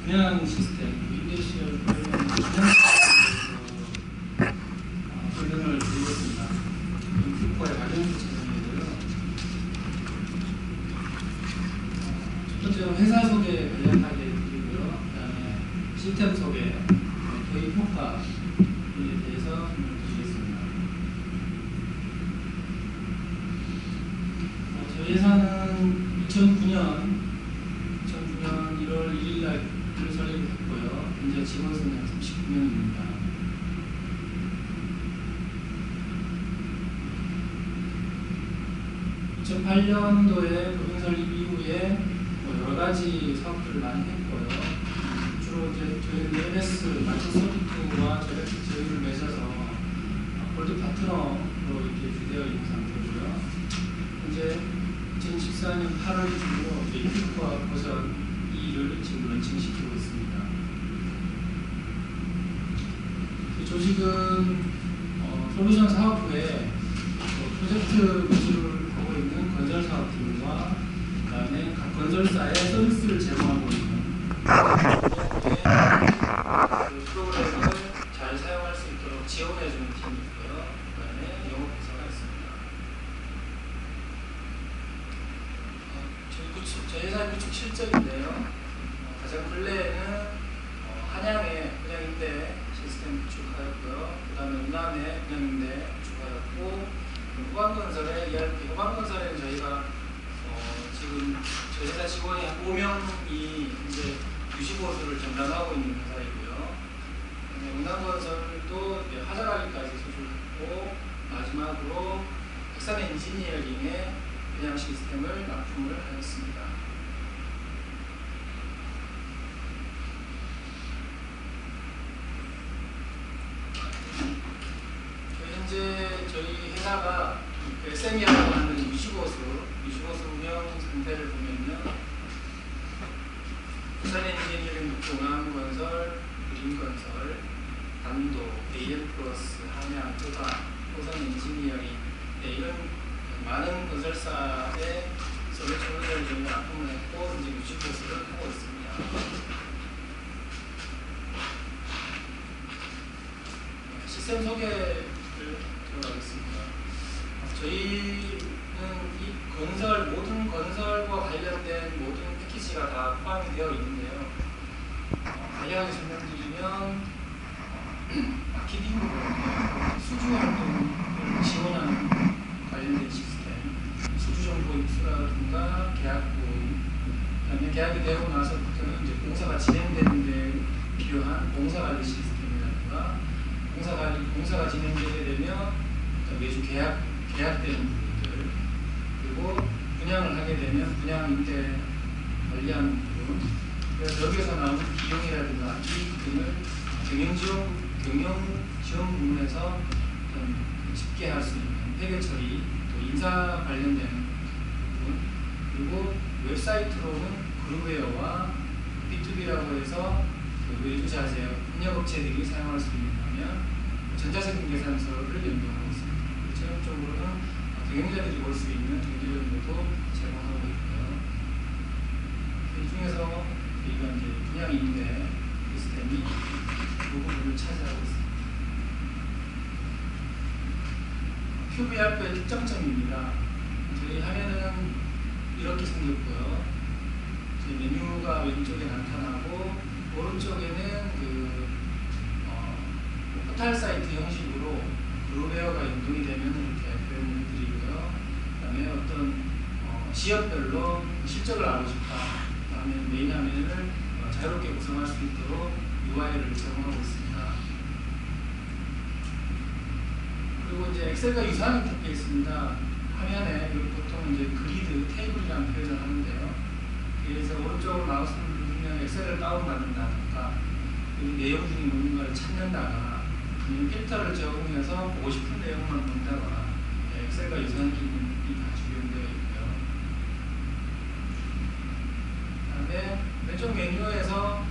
분양 시스템, 인데시얼 분양 설명을 드리겠습니다. 큐퍼의 관련 차량이고요. 첫 번째로 회사 소개 간략하게 드리고요. 그다음에 시스템 소개, 도입 효과에 대해서 설명드리겠습니다. 저희 회사는 2009년 1월 1일 날 설립했고요. 현재 직원 수는 39명입니다. 2008년도에 법인 설립 이후에 여러 가지 사업들을 많이 했고요. 주로 이제 저희는 MS, 마이크로소프트와 저희를 맺어서 골드 파트너로 이렇게 되어 있는 상태고요. 현재 2014년 8월 중으로 큐퍼 버전 2를 지금 런칭시키고 있습니다. 조직은 솔루션 사업부에 프로젝트 위주를 하고 있는 건설 사업팀과 그다음에 각 건설사에 서비스를 제공하고 있는 프로그램을 잘 사용할 수 있도록 지원해주는 팀이 있고요. 그다음에 영업부서가 있습니다. 저희 회사의 구축 실적인데요. 가장 근래에는 한양에 분양임대 시스템 구축하였고요. 그 다음에 운남에 분양임대 구축하였고, 후방건설에 ERP, 후방건설에는 저희가 지금 저희 회사 직원이 한 5명이 이제 유시보수를 전담하고 있는 회사이고요. 운남건설도 하자가기까지 수주했고, 마지막으로 백산 엔지니어링의 분양 시스템을 납품을 하였습니다. 현재 저희 회사가 SM이라고 하는 유시보수 운영 상태를 보면요. 부산 엔지니어링, 동암건설, 그린건설, 단도, AM플러스, 한양, 호산 엔지니어링, 이런 많은 건설사의 솔루션을 저희가 납품을 했고 이제 유시보수를 하고 있습니다. 시스템 소개를 들어가겠습니다. 저희는 이 모든 건설과 관련된 모든 패키지가 다 포함이 되어 있는데요. 간략하게 설명드리면 마케팅, 수주 활동을 지원하는 관련된 시스템, 수주정보 입수라든가 계약부, 그다음에 계약이 되고 나서부터는 이제 공사가 진행되는데 필요한 공사관리 시스템이라든가, 공사가 진행되게 되면 매주 계약되는 부분들, 그리고 분양을 하게 되면 분양임대 관리하는 부분, 그래서 여기서 나오는 비용이라든가 이익 등을 경영 지원 부문에서 집계할 수 있는 회계 처리, 또 인사 관련된 부분, 그리고 웹사이트로는 그룹웨어와 B2B라고 해서 외주자재, 협력업체들이 사용할 수 있는 화면, 전자세금 계산서를 연동하고 있습니다. 최종적으로는 경영자들이 볼 수 있는 경제정보도 제공하고 있고요. 이 중에서 저희가 이제 분양임대 시스템이 그 부분을 차지하고 있습니다. QVRP의 특정점입니다. 저희 화면은 이렇게 생겼고요. 저희 메뉴가 왼쪽에 나타나고, 오른쪽에는 포탈 사이트 형식으로 그룹웨어가 연동이 되면 이렇게 표현을 드리고요. 그 다음에 어떤 지역별로 실적을 알고 싶다. 그 다음에 메인 화면을 자유롭게 구성할 수 있도록 UI를 제공하고 있습니다. 그리고 이제 엑셀과 유사한 인터페이스입니다. 화면에 보통 이제 그리드, 테이블이라는 표현을 하는데요. 그래서 오른쪽으로 마우스를 누르면 엑셀을 다운받는다든가, 내용 중에 뭔가를 찾는다거나, 필터를 제공해서 보고 싶은 내용만 본다거나, 엑셀과 유사한 기능이 다 적용되어 있고요. 그다음에 왼쪽 메뉴에서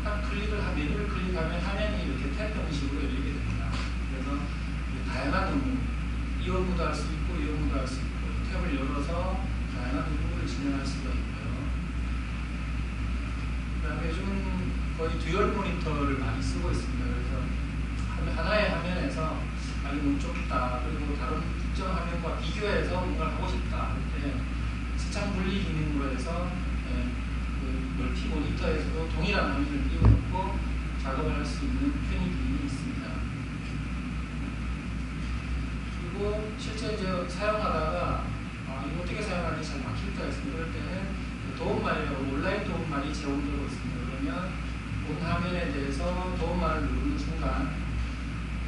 메뉴를 클릭하면 화면이 이렇게 탭 형식으로 열리게 됩니다. 그래서 다양한 업무, 이 업무도 할 수 있고 이 업무도 할 수 있고, 탭을 열어서 다양한 업무를 진행할 수가 있고요. 그다음에 요즘 거의 듀얼 모니터를 많이 쓰고 있습니다. 그래서 하나의 화면에서 아니 너무 좁다, 그리고 다른 특정 화면과 비교해서 뭔가를 하고 싶다 할 때 시청 분리 기능으로 해서 그 멀티 모니터에서도 동일한 화면을 띄워놓고 작업을 할 수 있는 편익이 있습니다. 그리고 실제 이제 사용하다가 이거 어떻게 사용하는지 잘 막힐 때가 있습니다. 그럴 때는 도움말이 온라인 도움말이 제공되고 있습니다. 그러면 본 화면에 대해서 도움말을 누르는 순간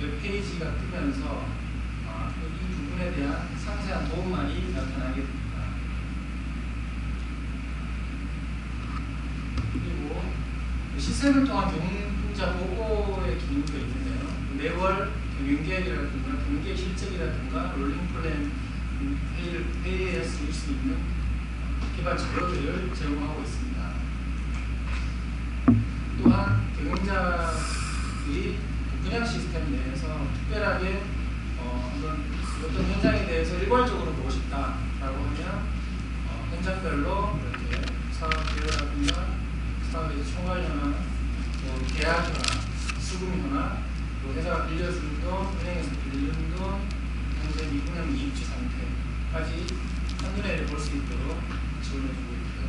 웹페이지가 뜨면서 이 부분에 대한 상세한 도움말이 나타나게 됩니다. 그리고 시스템을 통한 경영자 보고의 기능도 있는데요. 매월 경영계획이라든가 경영계획 실적이라든가 롤링 플랜 회의에 쓸 수 있는 개발 자료들을 제공하고 있습니다. 또한 경영자들이 분양 시스템 내에서 특별하게 어떤 현장에 대해서 일괄적으로 보고 싶다라고 하면 현장별로 이렇게 사업 계획이라든가 사업의 총괄현황, 계약현황, 수금현황, 회사가 빌려주는 돈, 은행에서 빌리는 돈, 현재 미분양 이익지 상태까지 한눈에 볼 수 있도록 지원해주고 있고요.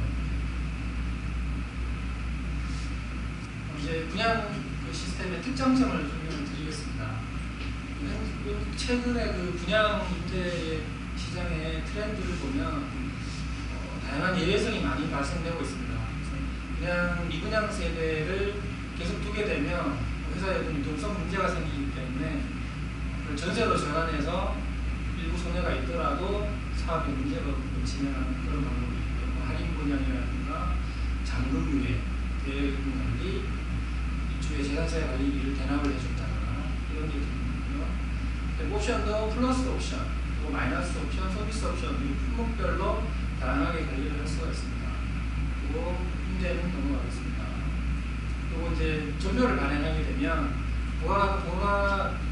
이제 분양 시스템의 특장점을 설명을 드리겠습니다. 최근에 그 분양 임대 시장의 트렌드를 보면 다양한 예외성이 많이 발생되고 있습니다. 그냥 미분양 세대를 계속 두게 되면 회사에 유동성 문제가 생기기 때문에 전세로 전환해서 일부 손해가 있더라도 사업에 문제가 없고 진행하는 그런 방법이 있고요. 할인 분양이라든가 잔금 유예, 대금 관리, 이주의 재산세 관리비를 대납을 해준다거나 이런 게 있고요. 옵션도 플러스 옵션, 그리고 마이너스 옵션, 서비스 옵션 이 품목별로 다양하게 관리를 할 수가 있습니다. 그리고 임대는 넘어가겠습니다. 그리고 이제 전표를 발행하게 되면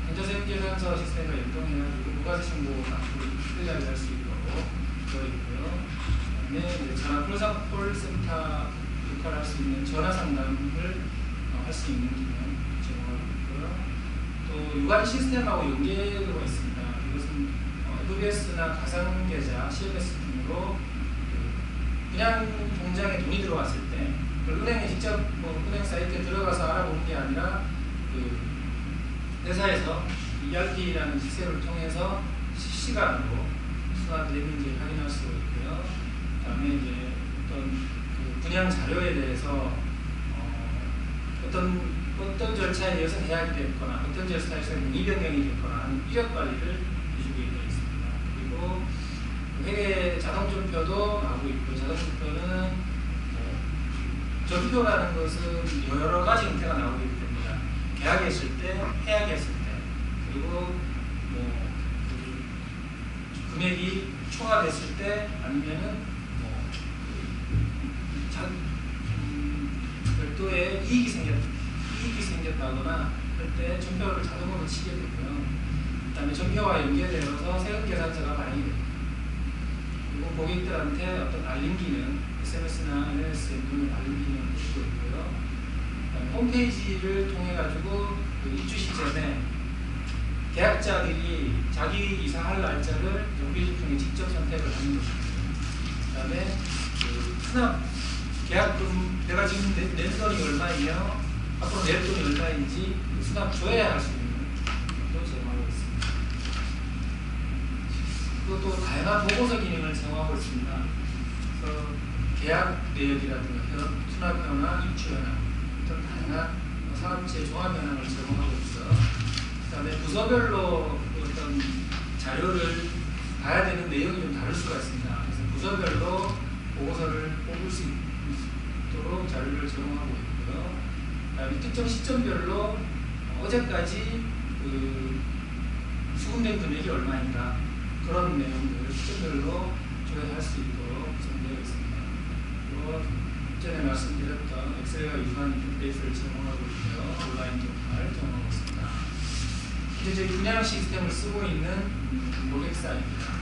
현저세금계산서 시스템과 연동해가지고 부가세 신고가 앞으로 편리하게 할 수 있도록 되어 있고요. 그다음에 전화 콜센터 역할을 할 수 있는 전화 상담을 할 수 있는 기능 제공하고 있고요. 또 유관 시스템하고 연계되어 있습니다. 이것은 FBS나 가상계좌, CMS 등으로 그냥 통장에 돈이 들어왔을 때 은행에 직접 은행 사이트에 들어가서 알아보는 게 아니라 회사에서 ERP라는 시스템을 통해서 실시간으로 수납됐는지 확인할 수 있고요. 그다음에 이제 어떤 분양 자료에 대해서 어떤 절차에 의해서 계약이 됐거나 어떤 절차에서 문의 변경이 됐거나 하는 이력 관리를 해주고 되어 있습니다. 그리고 회계 자동전표도 나오고 있고, 자동전표는 전표라는 것은 여러 가지 형태가 나오기 때문에 계약했을 때, 해약했을 때, 그리고 금액이 초과됐을 때, 아니면은 별도의 이익이 생겼다거나 할 때 전표를 자동으로 치게 되고요. 그다음에 전표와 연계되어서 세금계산서가 발행이 됩니다. 그리고 고객들한테 어떤 알림 기능, SMS나 NS에 있는 알림 기능을 해주고 있고요. 홈페이지를 통해 가지고 입주 시점에 계약자들이 자기 이사할 날짜를 홈페이지 통해 직접 선택을 하는 것입니다. 그다음에 수납 계약금, 내가 지금 낸 돈이 얼마이며 앞으로 낼 돈이 얼마인지 수납 줘야 할 수 있는 것도 제공하고 있습니다. 그리고 또 다양한 보고서 기능을 제공하고 있습니다. 그래서 계약 내역이라든가 수납 현황, 입주 현황, 어떤 다양한 사업체 종합 현황을 제공하고 있어요. 그다음에 부서별로 어떤 자료를 봐야 되는 내용이 좀 다를 수가 있습니다. 그래서 부서별로 보고서를 뽑을 수 있도록 자료를 제공하고 있고요. 그다음에 특정 시점별로 어제까지 수금된 금액이 얼마인가 그런 내용들을 시점별로 조회할 수 있도록 구성되어 있습니다. 그리고 전에 말씀드렸던 엑셀과 유사한 인터페이스를 제공하고 있고요. 온라인 도움을 제공하고 있습니다. 이제 저희 분양 시스템을 쓰고 있는 고객사입니다.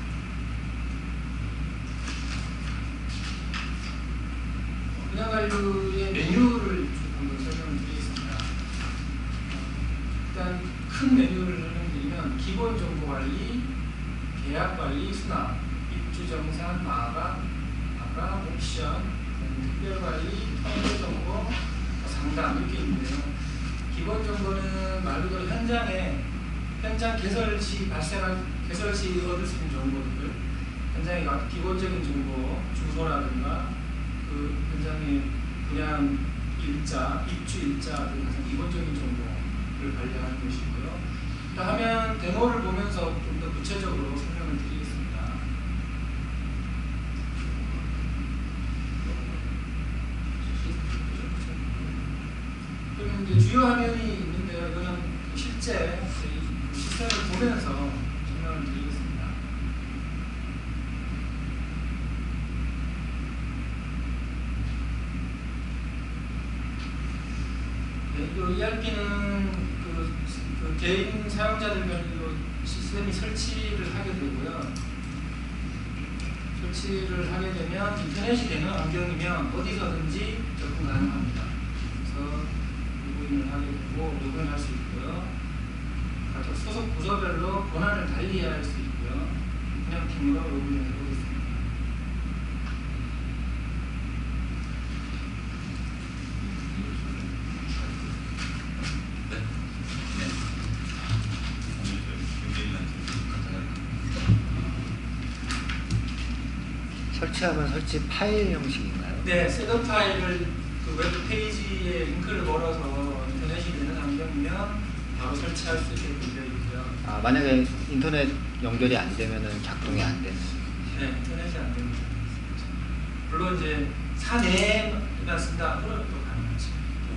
분양 관리의 메뉴를 한번 설명을 큰 메뉴를 설명드리면 기본 정보 관리, 계약 관리, 수납, 입주 정산, 마감, 옵션, 특별 관리, 통계 정보, 상담 이렇게 있는데요. 기본 정보는 말 그대로 현장 개설 시 얻을 수 있는 정보들, 현장의 기본적인 정보, 주소라든가 그 현장의 분양 일자, 입주 일자 등 가장 기본적인 정보를 관리하는 것이고요. 하면 데모를 보면서 좀 더 구체적으로 설명을 드리겠습니다. 그러면 이제 주요 화면이 있는데요. 이거는 실제 시스템을 보면서 설명을 드리겠습니다. 네, 이 ERP는 그 개인 사용자들별로 시스템이 설치를 하게 되고요. 설치를 하게 되면 인터넷이 되는 환경이면 어디서든지 접근 가능합니다. 그래서 로그인을 하게 되고 로그인할 수 있고요. 각각 소속 부서별로 권한을 달리 할 수 있고요. 그냥 팀으로 로그인을 해보겠습니다. 설치하면 설치 파일 형식인가요? 네, 셋업 파일을 그 웹 페이지에 링크를 걸어서 인터넷이 되는 환경이면 바로 설치할 수 있게 되어 있고요. 아, 만약에 인터넷 연결이 안 되면은 작동이 안 되는. 네, 인터넷이 안 됩니다. 물론 이제 사내에만 쓴다 그러면 또 가능하죠.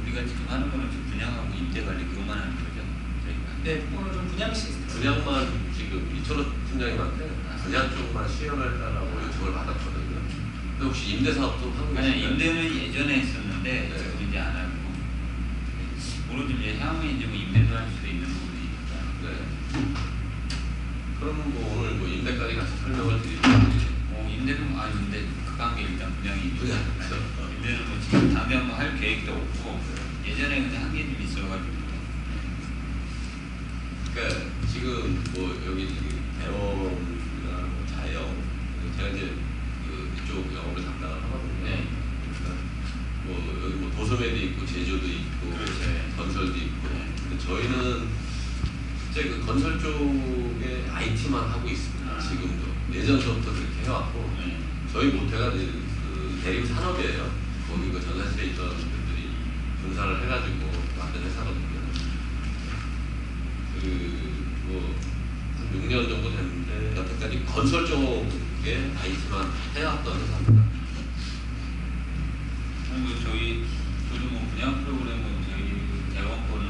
우리가 지금 하는 거는 좀 분양하고 임대 관리 그것만 하는 거죠. 저희가. 네, 오늘 좀 분양 시스템. 분양만 지금 이철호 팀장님한테 분양 쪽만 시연을 해달라고 요청을 받았거든요. 근데 혹시 임대 사업도 하고 계신가요? 아니 임대는 예전에 했었는데 네. 지금 이제 안 하고 모르죠. 이제 향후에 이제 뭐 임대도 할 수도 있는 부분이 있다. 네. 그러면 뭐 오늘 뭐 임대까지 같이 설명을 드리면 임대는 임대 그 관계 일단 분양이 분양. 임대는 뭐 지금 다음에 한번 할 계획도 없고 예전에 그냥 한 게 좀 있어가지고. 그러니까 지금 뭐 여기 대형이나 뭐 자영 제가 이제 그 이쪽 영업을 담당을 하거든요. 네. 그러니까 뭐 여기 뭐 도소매도 있고 제조도 있고 그렇죠. 건설도 있고. 네. 근데 저희는 실제 그 건설 쪽에 IT만 하고 있습니다. 아. 지금도 예전부터 그렇게 해왔고 네. 저희 모태가 이제 그 대림 산업이에요. 거기 그 전산실에 있던 분들이 분산을 해가지고 만든 회사거든요. 한 6년 정도 됐는데 여태까지 건설 쪽에 IT만 해왔던 회사입니다. 그리고 저도 뭐 분양 프로그램은 저희 대원 거는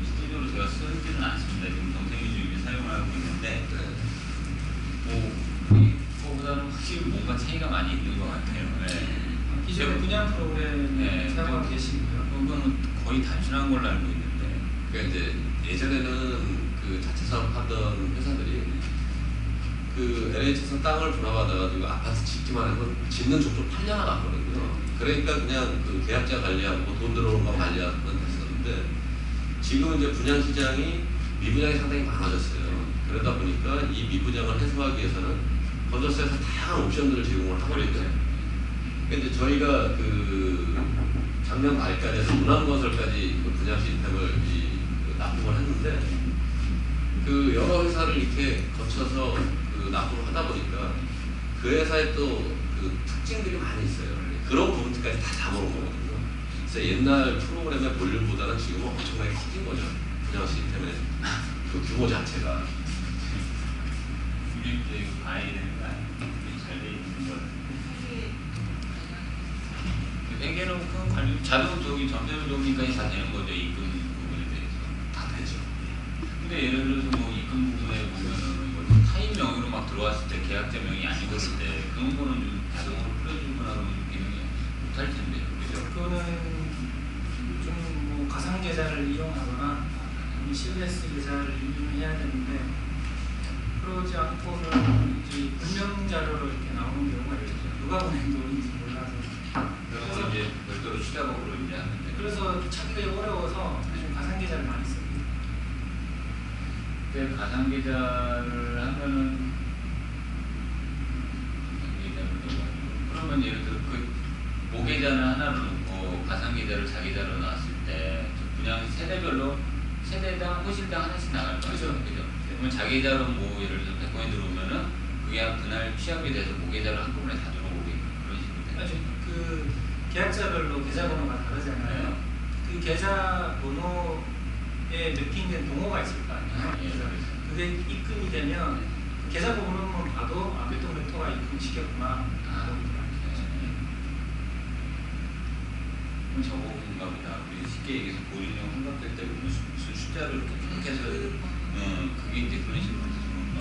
실제로 제가 쓰지는 않습니다. 지금 동생이 지금 사용을 하고 있는데 뭐 이거보다는 확실히 뭔가 차이가 많이 있는 것 같아요. 네. 기존의 분양 프로그램 네. 사용하고 계시고요. 그거는 거의 단순한 걸로 알고 있는데. 그러니까 이제 예전에는 그 자체 사업하던 회사들이 그 LH에서 땅을 분할받아가지고 아파트 짓기만 하면 짓는 족족 팔려나갔거든요. 그러니까 그냥 그 계약자 관리하고 돈 들어오는 거 관리하면 됐었는데 지금 이제 분양 시장이 미분양이 상당히 많아졌어요. 그러다 보니까 이 미분양을 해소하기 위해서는 건설사에서 다양한 옵션들을 제공을 하거든요. 근데 저희가 그 작년 말까지 해서 문화건설까지 그 분양 시스템을 납품을 했는데 그 여러 회사를 이렇게 거쳐서 그 납품을 하다 보니까 그 회사에 또 그 특징들이 많이 있어요. 그런 부분까지 다 담아놓은 거거든요. 그래서 옛날 프로그램의 볼륨보다는 지금은 엄청나게 커진 거죠. 분양 시스템의 그 규모 자체가. 이게 봐야 되는 거 아니에요? 잘 돼 있는 걸. 회계놓고 관리 자동 저기 전대로 정리까지 다 되는 거죠. 입금 부분에 대해서. 다 되죠. 근데 예를 들어서 뭐 입금 부분에 보면은 뭐 타인 명의로 막 들어왔을 때 계약자 명의 아니고 그럴 때 그런 거는 좀 자동으로 풀어주거나 그러면 굉장히 못할 텐데 그죠? 그거는 좀 뭐 가상 계좌를 이용하거나 COS 계좌를 이용해야 되는데 그러지 않고는 이제 분명 자료로 이렇게 나오는 경우가 있죠. 누가 보낸 돈인지 몰라서. 그래서 이제 별도로 추가적으로 이제 하는데 그래서 찾기가 어려워서 요즘 가상 계좌를 많이 씁니다. 그때 가상 계좌를 하면은 그러면 예를 들어 그 모계좌는 하나로 놓고 가상 계좌를 자기 계좌로 놨을 때 그냥 세대별로 세대당 호실당 하나씩 나갈 거죠. 그죠. 그죠? 그러면 자기 계좌로 뭐 예를 들어 100원이 들어오면은 그게 그날 취합이 돼서 모계좌로 한꺼번에 다 들어오게 그런 식으로 되는 아주 거죠. 그 계약자별로 계좌번호가 다르잖아요. 그 계좌번호에 매핑된 동호가 있을 거 아니에요. 예, 그래서 그래서. 그게 입금이 되면 그 계좌번호만 봐도 몇 토가 입금시켰구나. 저거인가 보다. 우리 쉽게 얘기해서 보리용 환갑될 때 무슨 숫자를 이렇게 쭉 해서 그게 이제 그런 식으로 되는 것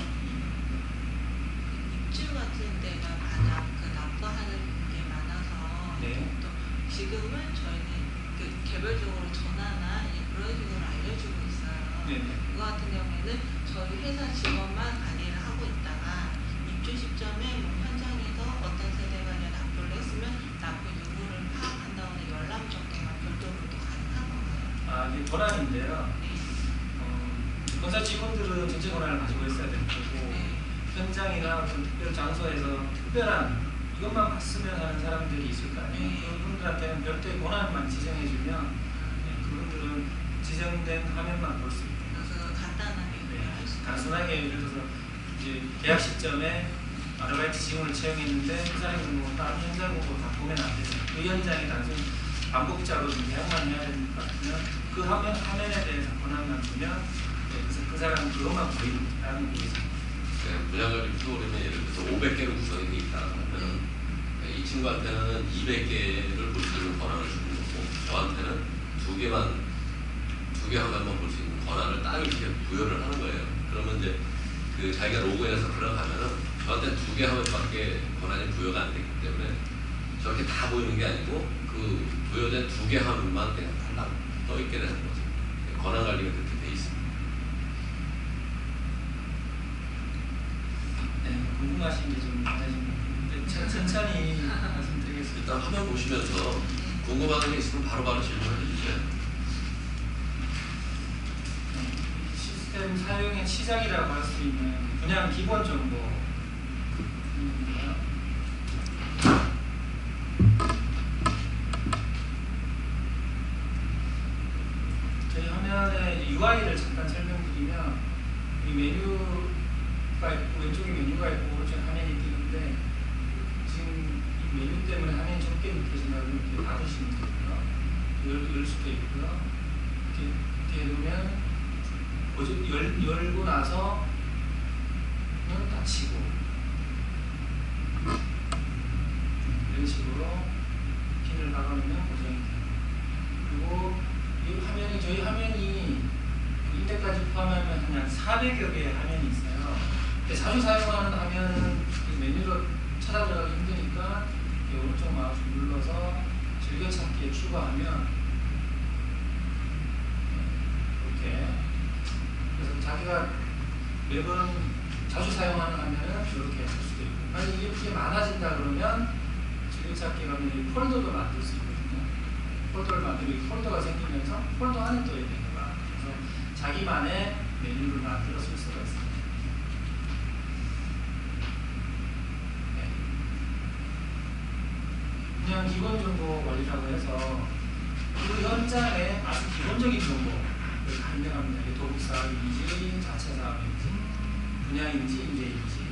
입주 같은 데가 가장 납부하는 게 많아서 네. 또 지금은 저희는 그 개별적으로 전화나 그런 식으로 알려주고 있어요. 네네. 그거 같은 경우에는 저희 회사 직원만 관리를 하고 있다가 입주 시점에 뭐 현장에서 어떤 세대가 납부를 했으면 납부 누구를 파악한 다음에 열람 정도만 별도로 또 가능한 건가요? 이게 권한인데요. 네. 본사 직원들은 전체 권한을 가지고 있어야 되는 거고 네. 현장이나 어떤 특별 장소에서 특별한 이것만 봤으면 하는 사람들이 있을 거 아니에요. 네. 그분들한테는 별도의 권한만 지정해주면 그분들은 지정된 화면만 볼 수 있고 그래서 간단하게 할 수 있어요. 단순하게 예를 들어서 이제 계약 시점에 아르바이트 직원을 채용했는데 그 사람이 뭐 다른 현장 보고 다 보면 안 되죠. 그 현장에 단순 반복자로 계약만 해야 되는 것 같으면 그 화면에 대해서 권한만 주면 그래서 그 사람은 그것만 보인다는 거죠. 분양가격 프로그램에 예를 들어서 500개로 구성이 되어 있다 하면 이 친구한테는 200개를 볼 수 있는 권한을 주는 거고 저한테는 2개 화면만 볼 수 있는 권한을 딱 이렇게 부여를 하는 거예요. 그러면 이제 그 자기가 로그인해서 들어가면은 저한테 2개 화면밖에 권한이 부여가 안 되기 때문에 저렇게 다 보이는 게 아니고 그 부여된 2개 화면만 그냥 달랑 떠 있게 되는 거죠. 권한 관리가 그렇게 돼 있습니다. 네, 궁금하신 게 좀 많으신 천천히 말씀드리겠습니다. 일단 화면 보시면서 궁금한 게 있으면 바로바로 질문을 해주세요. 시스템 사용의 시작이라고 할 수 있는 그냥 기본 정보 저희 화면에 UI를 잠깐 설명드리면 이 메뉴가 있고 왼쪽에 메뉴가 있고 오른쪽에 화면이 뜨는데 지금 이 메뉴 때문에 화면이 좁게 느껴진다고 이렇게 닫으시면 되고요. 열 수도 있고요. 이렇게 되면 열고 나서는 닫히고 이런 식으로 핀을 박아놓으면 고정이 돼요. 그리고 이 화면이 저희 화면이 이때까지 포함하면 한 400여 개의 화면이 있어요. 근데 자주 사용하는 화면은 이 메뉴로 찾아 들어가기 힘드니까 오른쪽 마우스 눌러서 즐겨찾기에 추가하면 이렇게 그래서 자기가 매번 자주 사용하는 화면은 이렇게 할 수도 있고 만약 이게 많아진다 그러면 즐겨찾기 가면 이 폴더도 만들 수 있거든요. 폴더를 만들고 폴더가 생기면서 폴더 안에 또 이렇게 들어가. 그래서 자기만의 메뉴를 만들어 쓸 수가 있습니다. 네. 그냥 기본 정보 관리라고 해서 그 현장에 아주 기본적인 정보를 판명합니다. 이게 도급 사업인지 자체 사업인지 분양인지 임대인지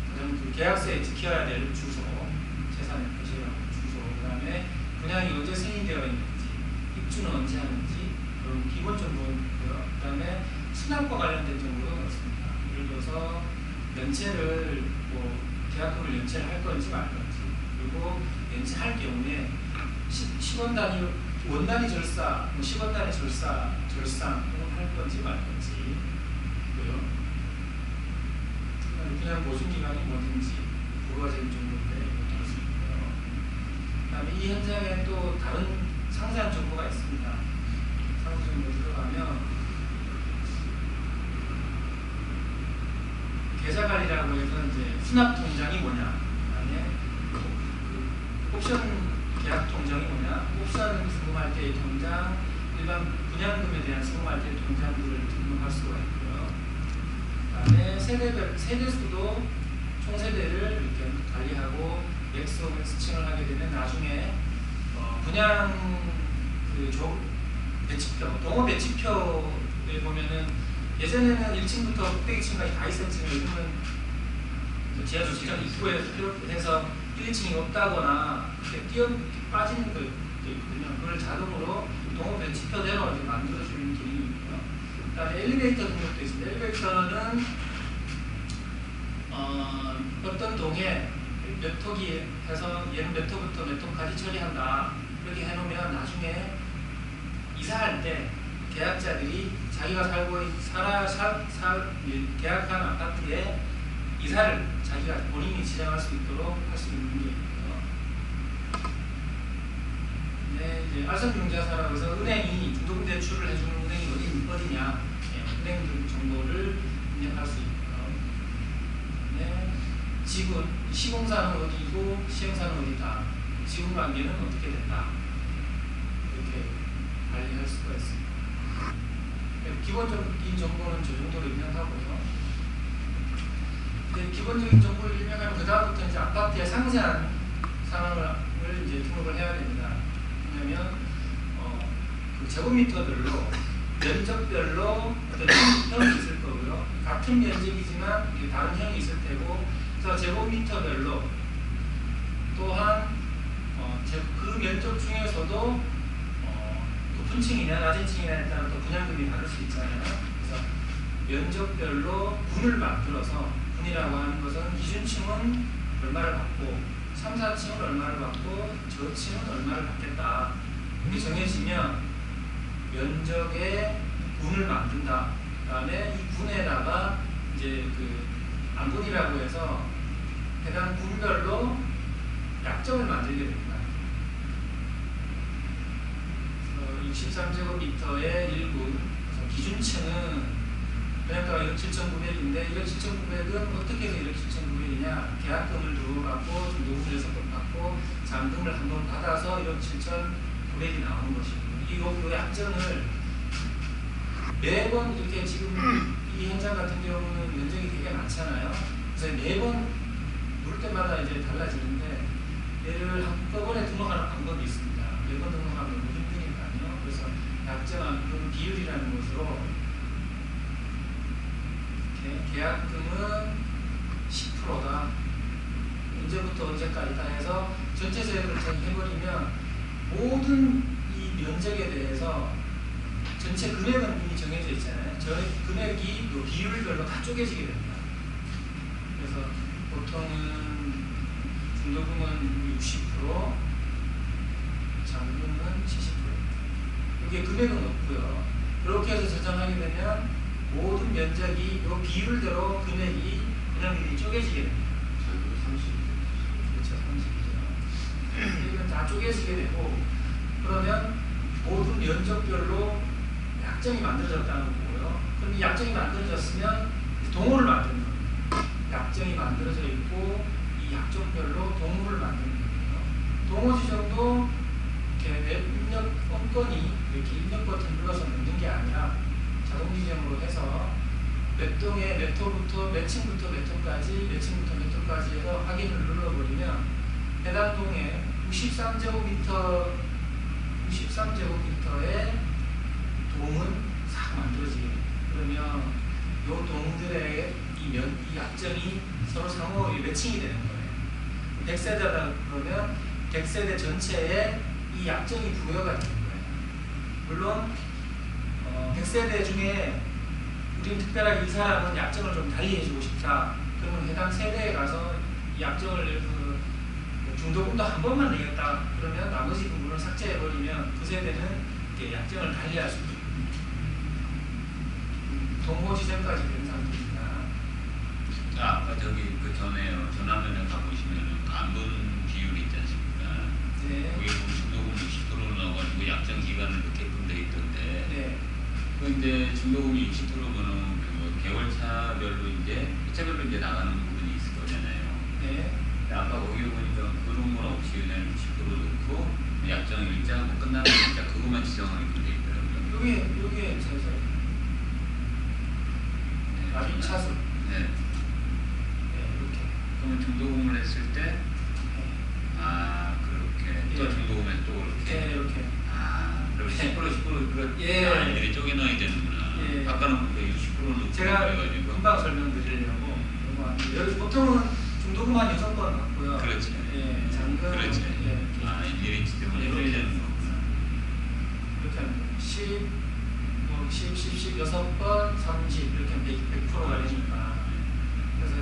가장 그 계약서에 지켜야 될 주소, 재산의 표시라고 주소, 그다음에 분양이 언제 승인되어 있는지, 입주는 언제 하는지 그런 기본 정보고요. 그다음에 수납과 관련된 정보도 그렇습니다. 예를 들어서 연체를 계약금을 연체를 할 건지 말 건지, 그리고 연체할 경우에 10원 단위 원단위 절사, 10원 단위 절상 할 건지 말 건지 고요. 그냥 보증기간이 뭐든지 부가적인 정보인데 이것도 할 수 있고요. 그다음에 이 현장에 또 다른 상세한 정보가 있습니다. 상세 정보 들어가면 계좌관리라고 해서 이제 수납 통장이 뭐냐, 그다음에 옵션 계약 통장이 뭐냐, 옵션 부금할 때의 통장, 일반 분양금에 대한 세무할 때 통장부를 등록할 수가 있고요. 그다음에 세대수도 총세대를 이렇게 관리하고 맥스와 맥스층을 하게 되면 나중에 분양 배치표, 동호 배치표에 보면은 예전에는 1층부터 600층까지 다 있었지만 요즘은 지하수 시장 입구에 해서 1, 2층이 없다거나 이렇게 빠지는 거 있거든요. 그걸 자동으로 동호 배치표대로 이제 만들어주는 기능이 있고요. 그다음에 엘리베이터 등록도 있습니다. 엘리베이터는 어떤 동에 몇 호기 해서 얘는 몇 호부터 몇 호까지 처리한다. 이렇게 해놓으면 나중에 이사할 때 계약자들이 자기가 계약한 아파트에 이사를 자기가 본인이 지정할 수 있도록 할 수 있는 게 있고요. 네, 이제 알선융자사라고 해서 은행이 중도금 대출을 해주는 은행이 어디냐, 은행 정보를 입력할 수 있고요. 네, 지분, 시공사는 어디고 시행사는 어디다, 지분 관계는 어떻게 된다, 이렇게 관리할 수가 있습니다. 기본적인 정보는 저 정도로 입력하고요. 기본적인 정보를 입력하면 그 다음부터 이제 아파트의 상세한 상황을 이제 등록을 해야 됩니다. 왜냐하면 그 제곱미터별로 면적별로 어떤 형이 있을 거고요. 같은 면적이지만 다른 형이 있을 테고, 그래서 제곱미터별로 또한 그 면적 중에서도 높은 층이냐 낮은 층이냐에 따라 또 분양금이 다를 수 있잖아요. 그래서 면적별로 군을 만들어서, 군이라고 하는 것은 기준층은 얼마를 받고 3, 4층은 얼마를 받고 저층은 얼마를 받겠다. 이렇게 정해지면 면적의 군을 만든다. 그 다음에 이 군에다가 이제 그 안군이라고 해서 해당 군별로 약정을 만들게 됩니다. 63제곱미터의 1군, 기준층은 분양가가 1억 7,900인데 1억 7,900은 어떻게 해서 1억 7,900이냐, 계약금을 들어받고 중도금을 6번 받고 잔금을 한 번 받아서 1억 7,900이 나오는 것이고, 이 약정을 매번 이렇게 지금 이 현장 같은 경우는 면적이 되게 많잖아요. 그래서 매번 물 때마다 이제 달라지는데, 얘를 한꺼번에 등록하는 방법이 있습니다. 매번 등록하면 너무 힘드니까요. 그래서 약정한 그 비율이라는 것으로 이렇게 계약금은 10%다. 언제부터 언제까지다 해서 전체 세액을 해버리면 모든 이 면적에 대해서 전체 금액은 이미 정해져 있잖아요. 저 금액이 그 비율별로 다 쪼개지게 됩니다. 그래서 보통은 중도금은 60%, 잔금은 70%. 이게 금액은 없고요. 그렇게 해서 저장하게 되면 모든 면적이 이 비율대로 금액이 그냥 쪼개지게 됩니다. 그렇죠, 30이죠. 이건 다 쪼개지게 되고, 그러면 모든 면적별로 약정이 만들어졌다는 거고요. 그럼 이 약정이 만들어졌으면 동호를 만드는 겁니다. 약정이 만들어져 있고 이 약정별로 동호를 만드는 거예요. 동호 지정도 이렇게 입력 건건이 이렇게 입력 버튼 눌러서 넣는 게 아니라 자동 지정으로 해서 몇 동에 몇 호부터 몇 층부터 몇 호까지, 몇 층부터 몇 호까지 해서 확인을 눌러버리면 해당 동에 63제곱미터의 동은 싹 만들어지게 됩니다. 그러면 이 동들의 이 약정이 서로 상호 매칭이 되는 거예요. 100세대다 그러면 100세대 전체에 이 약정이 부여가 되는 거예요. 물론 100세대 중에 우리는 특별하게 이 사람은 약정을 좀 달리 해주고 싶다. 그러면 해당 세대에 가서 이 약정을 중도금도 한 번만 내겠다. 그러면 나머지 부분을 삭제해버리면 그 세대는 이렇게 약정을 달리할 수 있습니다. 동호 지정까지 된 상태입니다. 아까 저기 그 전에 전화면에 가보시면 안분 비율이 있지 않습니까? 네. 거기 보면 중도금 60%로 넣어가지고 약정 기간을 넣게끔 돼 있던데. 네. 그 이제 중도금이 60%면은 그 개월차별로 이제 회차별로 이제 나가는 부분이 있을 거잖아요. 네. 근데 아까 거기 보니까 그런 건 없이 그냥 60% 넣고 약정 일자 뭐 끝나는 일자 그것만 지정하게끔 돼 있더라고요. 여기에 저서 나비 차수. 네. 이렇게. 그러면 중도금을 했을 때, 네. 그렇게 또 예. 중도금에 또 이렇게. 이렇게. 그럼 10% 그 예. 아이들이 쪼개놔야 되는구나. 예. 아까는 60%는 제가 그래가지고. 금방 설명드리려고 여기 보통은 중도금만 6번 받고요. 그렇지. 예, 잔금. 그렇지. 예, 일일이 때문에 예, 해야 되는 거구나. 이렇게 하는 거예요. 10, 6번, 30 이렇게 하면 100%가 되니까. 그래서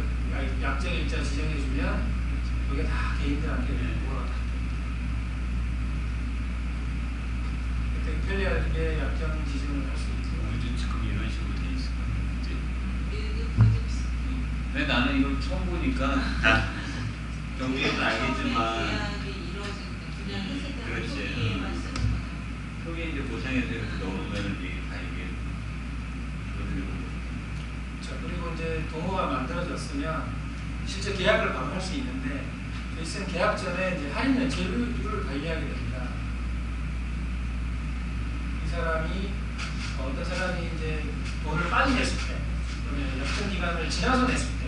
약정일자 지정해주면 이게 다 개인들한테 뭐가 다 돼. 되게 편리하게 약정 지정을 할 수 있고. 우리도 지금 이런 식으로 돼 있을 거야. 근데 네. 나는 이걸 처음 보니까 경비는 알겠지만 계약이 이루어질 때 분양했을 때는 그렇지. 초기에만 쓰는 거예요. 그게 이제 보상해서 이렇게 넣으면 이게 다 이게 자, 그리고 이제 동호가 만들어졌으면 실제 계약을 바로 할 수 있는데 저희는 계약 전에 이제 할인 연체율을 관리하게 됩니다. 이 사람이 어떤 사람이 이제 돈을 빨리 냈을 때, 그러면 약정 기간을 지나서 냈을 때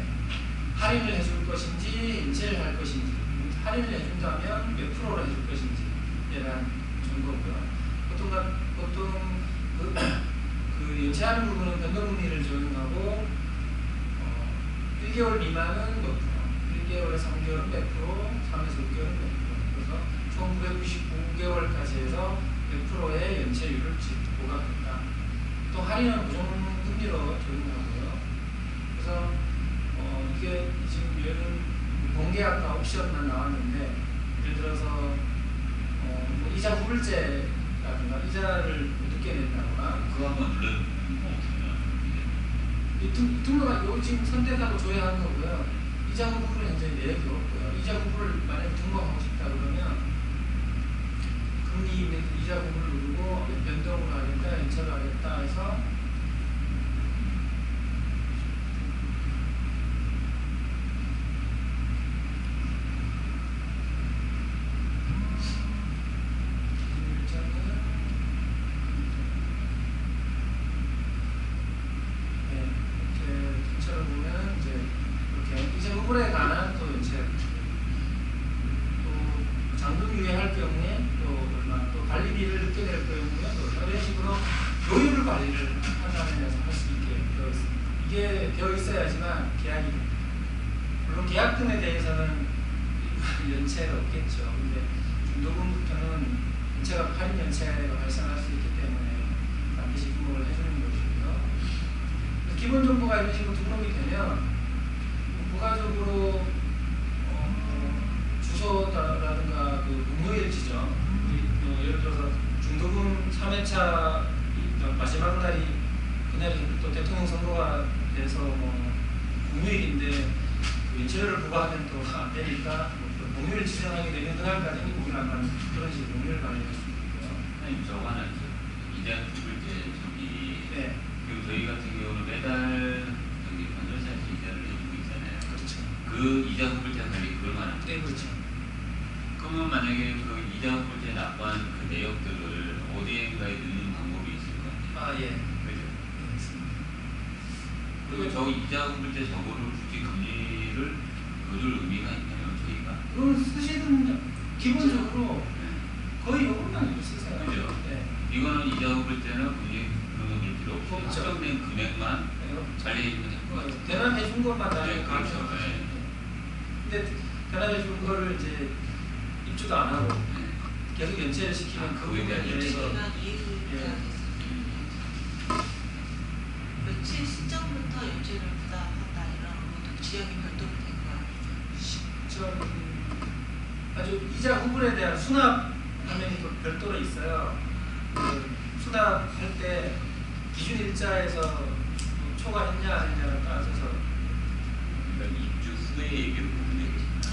할인을 해줄 것인지 인체를 할 것인지, 할인을 해준다면 몇 프로로 해줄 것인지에 대한 정보고요. 보통 그 연체하는 부분은 변동금리를 적용하고 1개월 미만은 몇 프로, 1개월에 3개월은 몇 프로, 3에서 6개월은 몇 프로. 그래서 총 999개월까지 해서 몇 프로의 연체율을 부과합니다. 또 할인은 고정금리로 적용하고요. 그래서 이게 지금 얘는 공계약과 옵션만 나왔는데 예를 들어서 뭐 이자 후불제라든가 이자를 늦게 낸다거나 그거 한번 눌러보면 이 등록가 여기 지금 선택하고 조회하는 거고요. 이자 후불은 이제 내역이 없고요. 이자 후불을 만약에 등록하고 싶다 그러면 금리 이자 후불을 누르고 변동을 하겠다, 연체를 하겠다 해서 후불에 관한 또 연체, 또 잔금 유예할 경우에 또 얼마, 또 관리비를 늦게 낼 경우에 또 이런 식으로 요율을 관리를 판단해서 할 수 있게 되어 있습니다. 이게 되어 있어야지만 계약이 됩니다. 물론 계약금에 대해서는 연체가 없겠죠. 근데 중도금부터는 연체가 할인 연체가 발생할 수 있기 때문에 반드시 등록을 해주는 것이고요. 기본 정보가 이런 식으로 등록이 되면 부가적으로 주소라든가 그 공휴일 지정, 예를 들어서 중도금 3회차 마지막 날이 그날이 또 대통령 선거가 돼서 뭐 공휴일인데 연체료를 부과하면 또 안 되니까 공휴일 지정하게 되면 그날까지는 공휴일 안 가는 그런 식으로 공휴일 관리할 수 있고요. 선생님 저거 하나 있죠. 이자 후불제 저기 네. 그리고 저희 같은 경우는 매달 건설사에서 이자를 내주고 있잖아요. 그렇죠. 그 이자 후불제 관리 그걸 말하는 네, 그렇죠. 그러면 만약에 그 이자 후불제 납부한 그 내역들을 어디에인가에 넣는 방법이 있을 것 같아요. 아, 예. 그죠? 네, 있습니다. 그리고 저 이자 후불제 저거를 굳이 금리를 넣어줄 의미가 있나요, 저희가? 그걸 쓰시는 기본적으로 거의 요것만 쓰세요. 그죠? 네. 이거는 이자 후불제는 금리 그런 거 넣을 필요 없고 없죠. 확정된 금액만 네. 관리해주면 될 것 같아요. 대납해 준 것만 다 네, 그렇죠. 네. 근데 대납해 준 거를 이제 입주도 안 하고 네. 계속 연체를 시키면 그 그거에 대한 부분에 대해서 기간 이행을 예. 해야겠어요. 며칠 시점부터 연체를 부담한다 이런 것도 지역이 별도로 된 거예요. 시점 아주 이자 후불에 대한 수납 화면이 또 별도로 있어요. 그 수납할 때 기준 일자에서 초과했냐 안 했냐를 따져서 그러니까 입주 후에 얘기를 보면 되겠구나.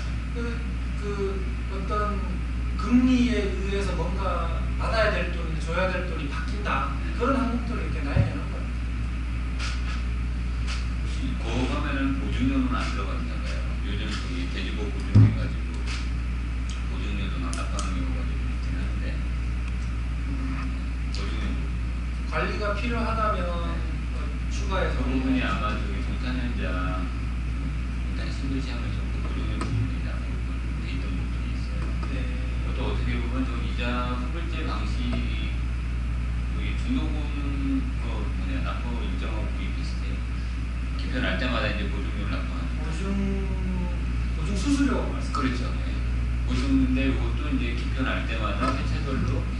그 어떤 금리에 의해서 뭔가 받아야 될 돈이 줘야 될 돈이 바뀐다 그런 항목들을 이렇게 나열해 놓은 거예요. 혹시 그거 하면은 보증료는 안 들어간다고요? 요즘 저기 돼지고 보증해가지고 보증료도 납납하는 경우가 좀 있긴 한데 보증료 관리가 필요하다면 추가해서 그 부분이 아마 저기 동탄 현장, 동탄 신도시 하면 좀 고정의 부분이라고 돼 있던 부분이 있어요. 네. 그것도 어떻게 보면 저 이자 소결제 방식이 거의 중도금 납부 일정하고 거의 비슷해요. 기표 날 때마다 이제 보증료를 납부하는. 보증 수수료 말씀. 그렇죠. 네. 보증인데 이것도 이제 기표 날 때마다 회차별로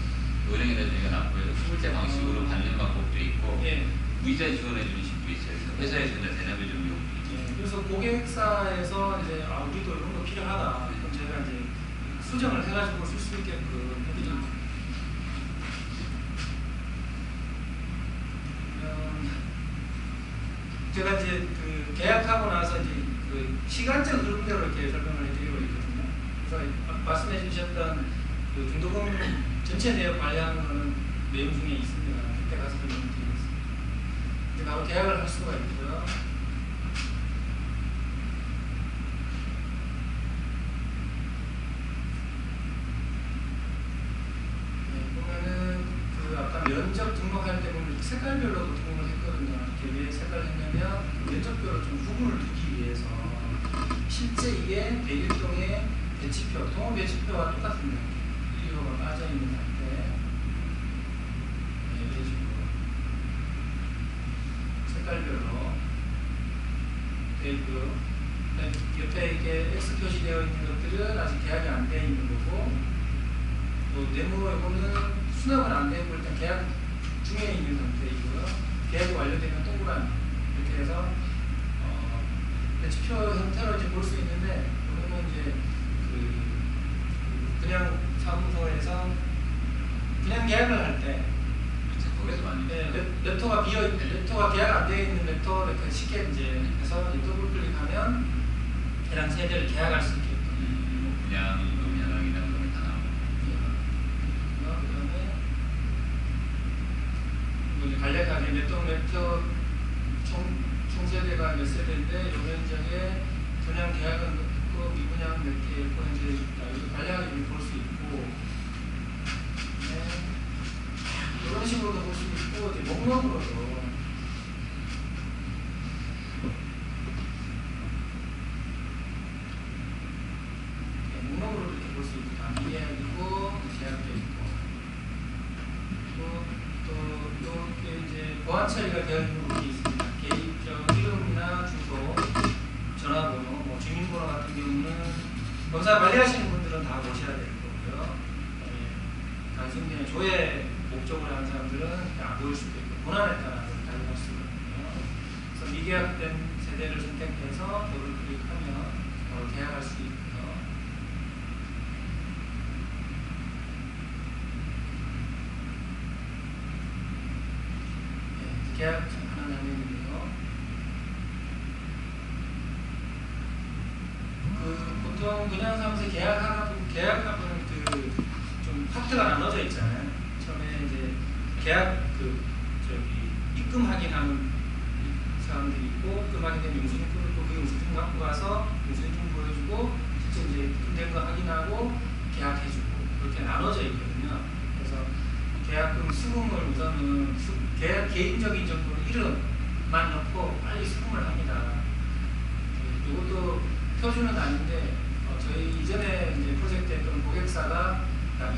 은행에다 저희가 납부해서 소결제 방식으로 받는 방법도 있고 예. 무이자 지원해주는 식도 있어요. 그래서 회사에서 이제 대납해주는 경우도 있죠. 예. 그래서 고객사에서 이제 우리도 이런 거 필요하다. 그럼 제가 이제 수정을 해가지고 쓸 수 있게끔 해드리고. 제가 이제 그 계약하고 나서 이제 그 시간적 흐름대로 이렇게 설명을 해드리고 있거든요. 그래서 말씀해 주셨던 그 중도금 전체 내역 관리하는 거는 내용 중에 있습니다. 그때 가서 설명드리겠습니다. 이제 바로 계약을 할 수가 있고요. 네, 보면은 그 아까 면적 등록할 때 보면 색깔별로도 등록을 했거든요. 이렇게 왜 색깔을 했냐면 면적별로 좀 구분을 두기 위해서 실제 이게 101동의 배치표, 동호 배치표와 똑같습니다. 1호가 빠져있는 상태. 네, 이런 식으로 색깔별로 되어 있고요. 옆에 이게 X 표시되어 있는 것들은 아직 계약이 안 되어 있는 거고, 또 네모에 보면 수납은 안 되고 일단 계약 중에 있는 상태이고요. 계약이 완료되면 동그라미 이렇게 해서 배치표 형태로 이제 볼 수 있는데, 보면 이제 그냥 사무소에서 그냥 계약을 할 때 거기서 많이 몇 호가 몇 호가 계약 안 되어 있는 몇 호 이렇게 쉽게 이제 해서 더블 클릭하면 해당 세대를 계약할 수 있게끔. 그냥 현황이나 그런 게 다 나오고. 그다음에 이제 간략하게 몇호 총 세대가 몇 세대인데 요 면적에 분양 계약은 그 미분양 몇 개 포인트 있다. 이거 간략하게 볼 수 있고, 이런 식으로도 볼 수 있고, 이제 목록으로도 목록으로 이렇게 볼 수 있고, 단기 계약이고 계약도 있고, 또 이렇게 이제 보안 처리가 되어 있는 부분이 있습니다. 개인적 이름이나 주소, 전화번호, 뭐 주민번호 같은 경우는 검사 관리하시는 분들은 다 보셔야 될 거고요. 단순히 그냥 조회 목적으로 하는 사람들은 안 보일 수도 있고, 본안에 따라 달라갈 수가 있고요. 그래서 미계약된 세대를 선택해서 더블 클릭하면 바로 계약할 수 있고요. 네, 계약 하는 장면인데요. 보통 그냥 사무소 계약하고는 좀 파트가 나눠져 있잖아요. 처음에 이제 계약 입금 확인하는 사람들이 있고, 입금 확인되면 영수증 끊고 그 영수증 갖고 가서 영수증 보여주고 실제 이제 입금된 거 확인하고 계약해주고 그렇게 나눠져 있거든요. 그래서 계약금 수금을 우선은 개인적인 정보로 이름만 넣고 빨리 수금을 합니다. 이것도 표준은 아닌데 저희 이전에 이제 프로젝트 했던 고객사가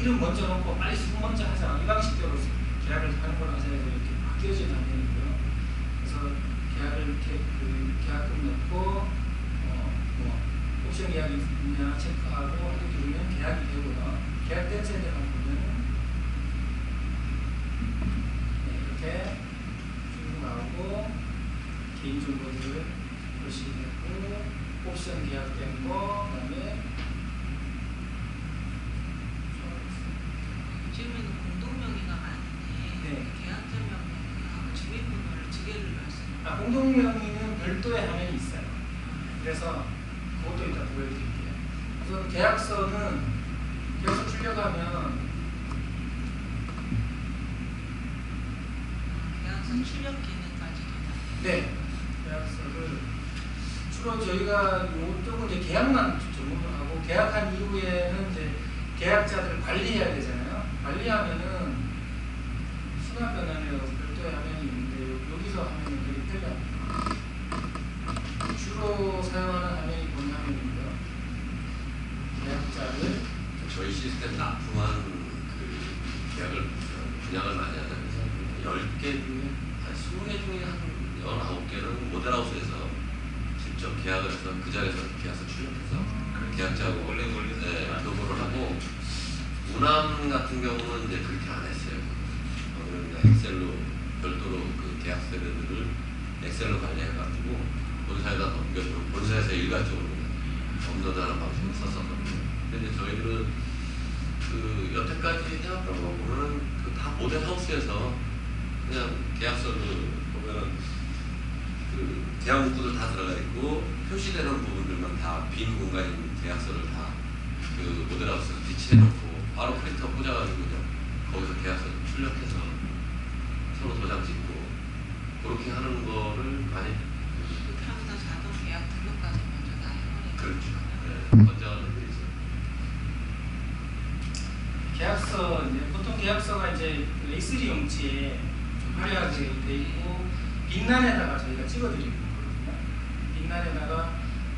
이름 먼저 넣고 빨리 수금 먼저 하자, 이 방식대로 계약을 하는 걸로 하자 해서 이렇게 바뀌어진 장면이고요. 그래서 계약을 이렇게 계약금 넣고 옵션 계약이 있냐 체크하고 하게 누르면 계약이 되고요. 계약된 세대만 보면 이렇게 쭉 나오고 개인정보들을 표시되고 옵션 계약된 거, 그다음에 요즘에는 공동명의가 많은데 네. 계약자 명령하고 주민번호를 두 개를 넣을 수 있는. 공동명의는 별도의 화면이 있어요. 그래서 그것도 이따 보여드릴게요. 우선 계약서 출력하면 계약서 출력 기능까지도 다. 네, 계약서를 주로 저희가 이쪽은 이제 계약만 전문으로 하고, 계약한 이후에는 이제 계약자들을 관리해야 되잖아요. 관리하면은 수납 변환이라고 정도의 화면이 있는데 여기서 화면이 되게 편리합니다. 주로 사용하는 화면이 본 화면이고요. 계약자를 저희 시스템 납품한 그 계약을 분양을 많이 하는 회사는 10개 중에 한 20개 중에 한 19개는 모델하우스에서 직접 계약을 해서 그 자리에서 계약서 출력해서 계약자하고 교부를 하고 우남 같은 경우는 이제 그렇게 안 했어요. 그냥 엑셀로 별도로 그 계약 세대들을 엑셀로 관리해가지고 본사에다 넘겨주고 본사에서 일괄적으로 업로드하는 방식을 썼었거든요. 근데 이제 저희들은 그 여태까지 해왔던 거 보면 그 다 모델하우스에서 그냥 계약서를 보면은 그 계약 문구들 다 들어가 있고 표시되는 부분들만 다 빈 공간인 계약서를 다 그 모델하우스에서 비치해놓고 바로 프린터 꽂아가지고 그냥 거기서 계약서 출력해서 서로 도장 찍고 그렇게 하는 거를 많이 그렇게 하면서 자동 계약 등록까지 먼저 다 해버리고. 그렇죠. 네, 권장하는 게 있어요. 계약서 이제 보통 계약서가 이제 A3 용지에 좀 화려하게 돼 있고 빛난에다가 저희가 찍어드리는 거거든요. 빛난에다가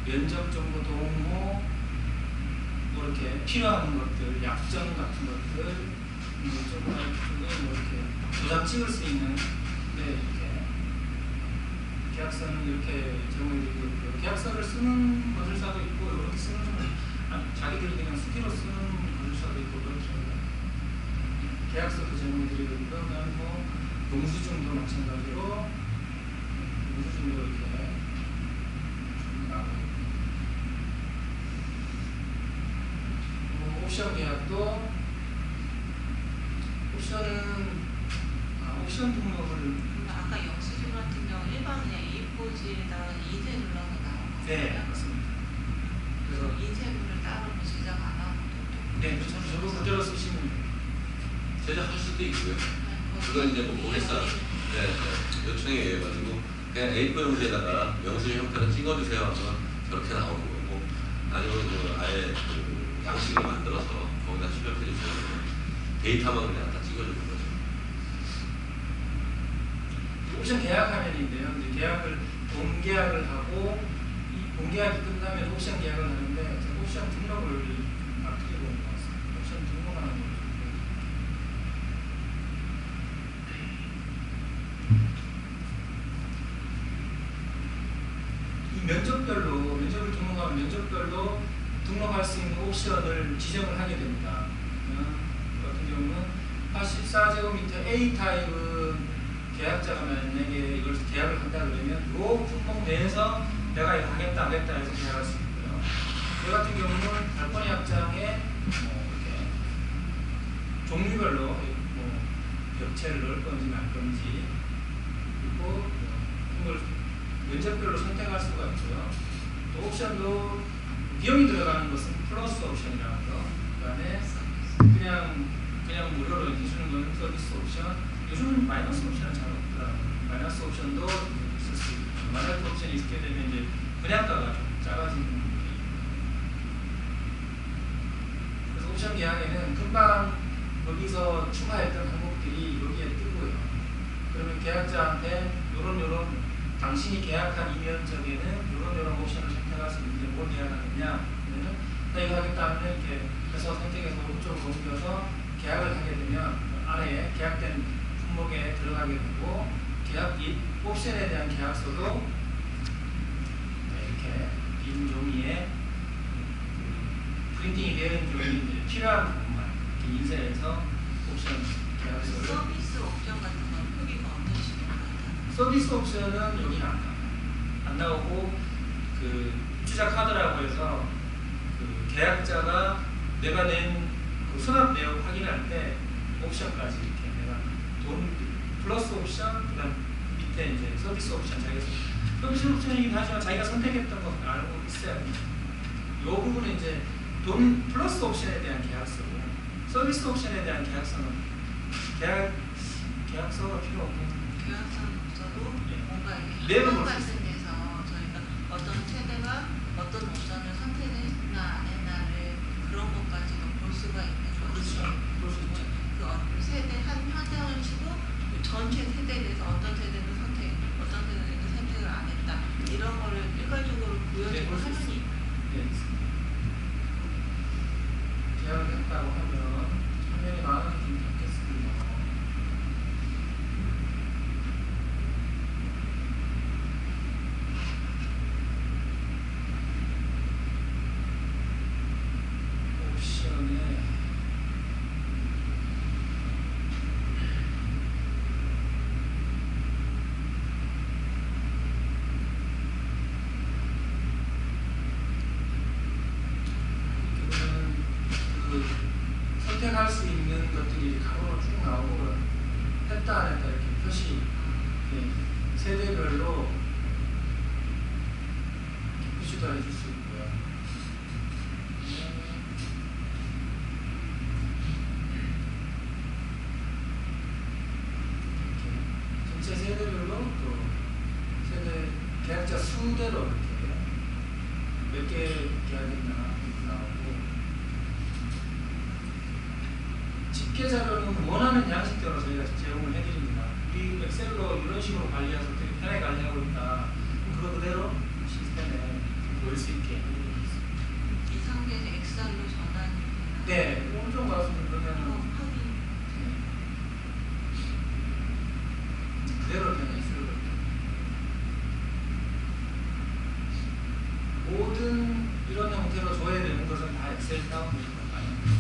면적 정보 동호 뭐 이렇게 필요한 것들, 약정 같은 것들 조금 뭐 이렇게 도장 찍을 수 있는 이렇게 계약서는 이렇게 제공해드리고 있고요. 계약서를 쓰는 건설사도 있고 이렇게 쓰는 자기들이 그냥 수기로 쓰는 건설사도 있고 그렇습니다. 계약서도 제공해드리고 있고 그다음에 뭐 영수증도 마찬가지로 영수증도 이렇게 나오고 있고 옵션 계약도 옵션 등록을 아까 영수증 같은 경우 일반 그냥 A4지에다가 인쇄 눌러서 나오는 네 맞습니다. 그래서 인쇄물을 따로 뭐 제작 안 하고 네 저도 그대로 쓰시면 돼요. 제작할 수도 있고요. 그건 이제 뭐 고객사 요청에 의해 가지고 그냥 A4 용지에다가 영수증 형태로 찍어주세요 하면 저렇게 나오는 거고 아니면 뭐 아예 그 양식을 만들어서 거기다 출력해 주세요. 데이터만 그냥 다 찍어주는 거죠. 옵션 계약 화면인데요. 이제 계약을 본계약을 하고 이 본계약이 끝나면 옵션 계약을 하는데 옵션 등록을 앞두고 있는 것 같습니다. 옵션 등록하는 거죠. 이 면적별로 면적을 등록하면 면적별로 등록할 수 있는 옵션을 지정을 하게 됩니다. 같은 경우는 84제곱미터 A 타입은 계약자가 만약에 이걸 계약을 한다 그러면 이 품목 내에서 내가 이거 하겠다 하겠다 해서 계약할 수 있고요. 이 같은 경우는 발권의 확장에 이렇게 종류별로 뭐 벽체를 넣을 건지 말 건지 그리고 이걸 면적별로 선택할 수가 있고요. 또 옵션도 비용이 들어가는 것은 플러스 옵션이라고 하죠. 그다음에 그냥 무료로 해주는 건 서비스 옵션. 요즘은 마이너스 옵션은 잘 없더라고요. 마이너스 옵션도 있을 수 있고 마이너스 옵션이 있게 되면 이제 분양가가 좀 작아지는 게 그래서 옵션 계약에는 금방 거기서 추가했던 항목들이 여기에 뜨고요. 그러면 계약자한테 요런 당신이 계약한 이면적에는 요런 옵션을 선택할 수 있는데 뭘 계약하느냐 그러면 나 이거 하겠다 하면 이렇게 해서 선택해서 오른쪽으로 옮겨서 계약을 하게 되면 아래에 계약된 품목에 들어가게 되고 계약 옵션에 대한 계약서도 이렇게 빈 종이에 프린팅이 되어 있는 종이에 이제 필요한 부분만 이렇게 인쇄해서 옵션 계약서를 서비스 옵션 같은 건 표기가 어떤 식으로 나타나요? 서비스 옵션은 여기 안 나오고 그 입주자 카드라고 해서 그 계약자가 내가 낸 그 수납 내역 확인할 때 옵션까지 이렇게 내가 돈 플러스 옵션 그다음 밑에 이제 서비스 옵션 자기가 서비스 옵션이긴 하지만 자기가 선택했던 거 알고 있어야 합니다. 이 부분은 이제 돈 플러스 옵션에 대한 계약서고 서비스 옵션에 대한 계약서는 계약서가 필요 없는 계약서는 없어도 뭔가 이게 내용을 항목 볼 수 같은 데서 저희가 어떤 세대가 어떤 옵션을 선택했나 안 했나를 그런 것까지도 볼 수가 있는 거죠. 그렇죠. 볼 수 있죠. 그 세대 한 현장을 치고 전체 세대에 대해서 것들이 가로로 쭉 나오고 했다 안 했다 이렇게 표시 세대별로 표시도 해줄 수 있고요. 이렇게 전체 세대별로 또 세대 계약자 수대로 이렇게 몇 개 계약했나 이렇게 나오고 집계 자료는 원하는 양식대로 저희가 제공을 해드립니다. 우리 엑셀로 이런 식으로 관리해서 되게 편하게 관리하고 있다. 그거 그대로 시스템에 보일 수 있게 해드리고 있습니다. 이 상태에서 엑셀로 전환이 되나요? 네, 엄청 가수는 그러면 확인. 그대로 그냥 엑셀로 모든 이런 형태로 줘야 되는 것은 다 엑셀 다운로드가 가능합니다.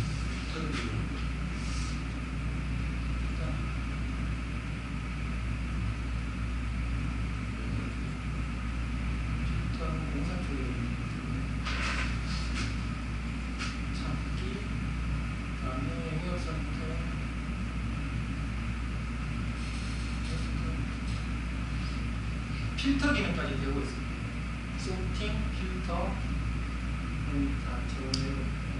필터 기능까지 되고 있습니다. 소팅, 필터 다 제공되고 있고요.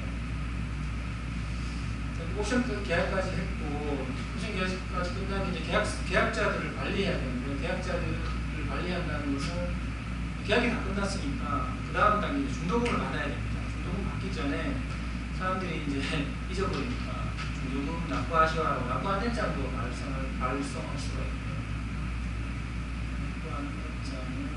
옵션 계약까지 했고 옵션 계약까지 끝나면 이제 계약자들을 관리해야 되는데 계약자들을 관리한다는 것은 계약이 다 끝났으니까 그 다음 단계 이제 중도금을 받아야 됩니다. 중도금 받기 전에 사람들이 이제 잊어버리니까 중도금 납부하셔야 하고 납부 안내장도 발송할 수가 있고요. 납부 안내장은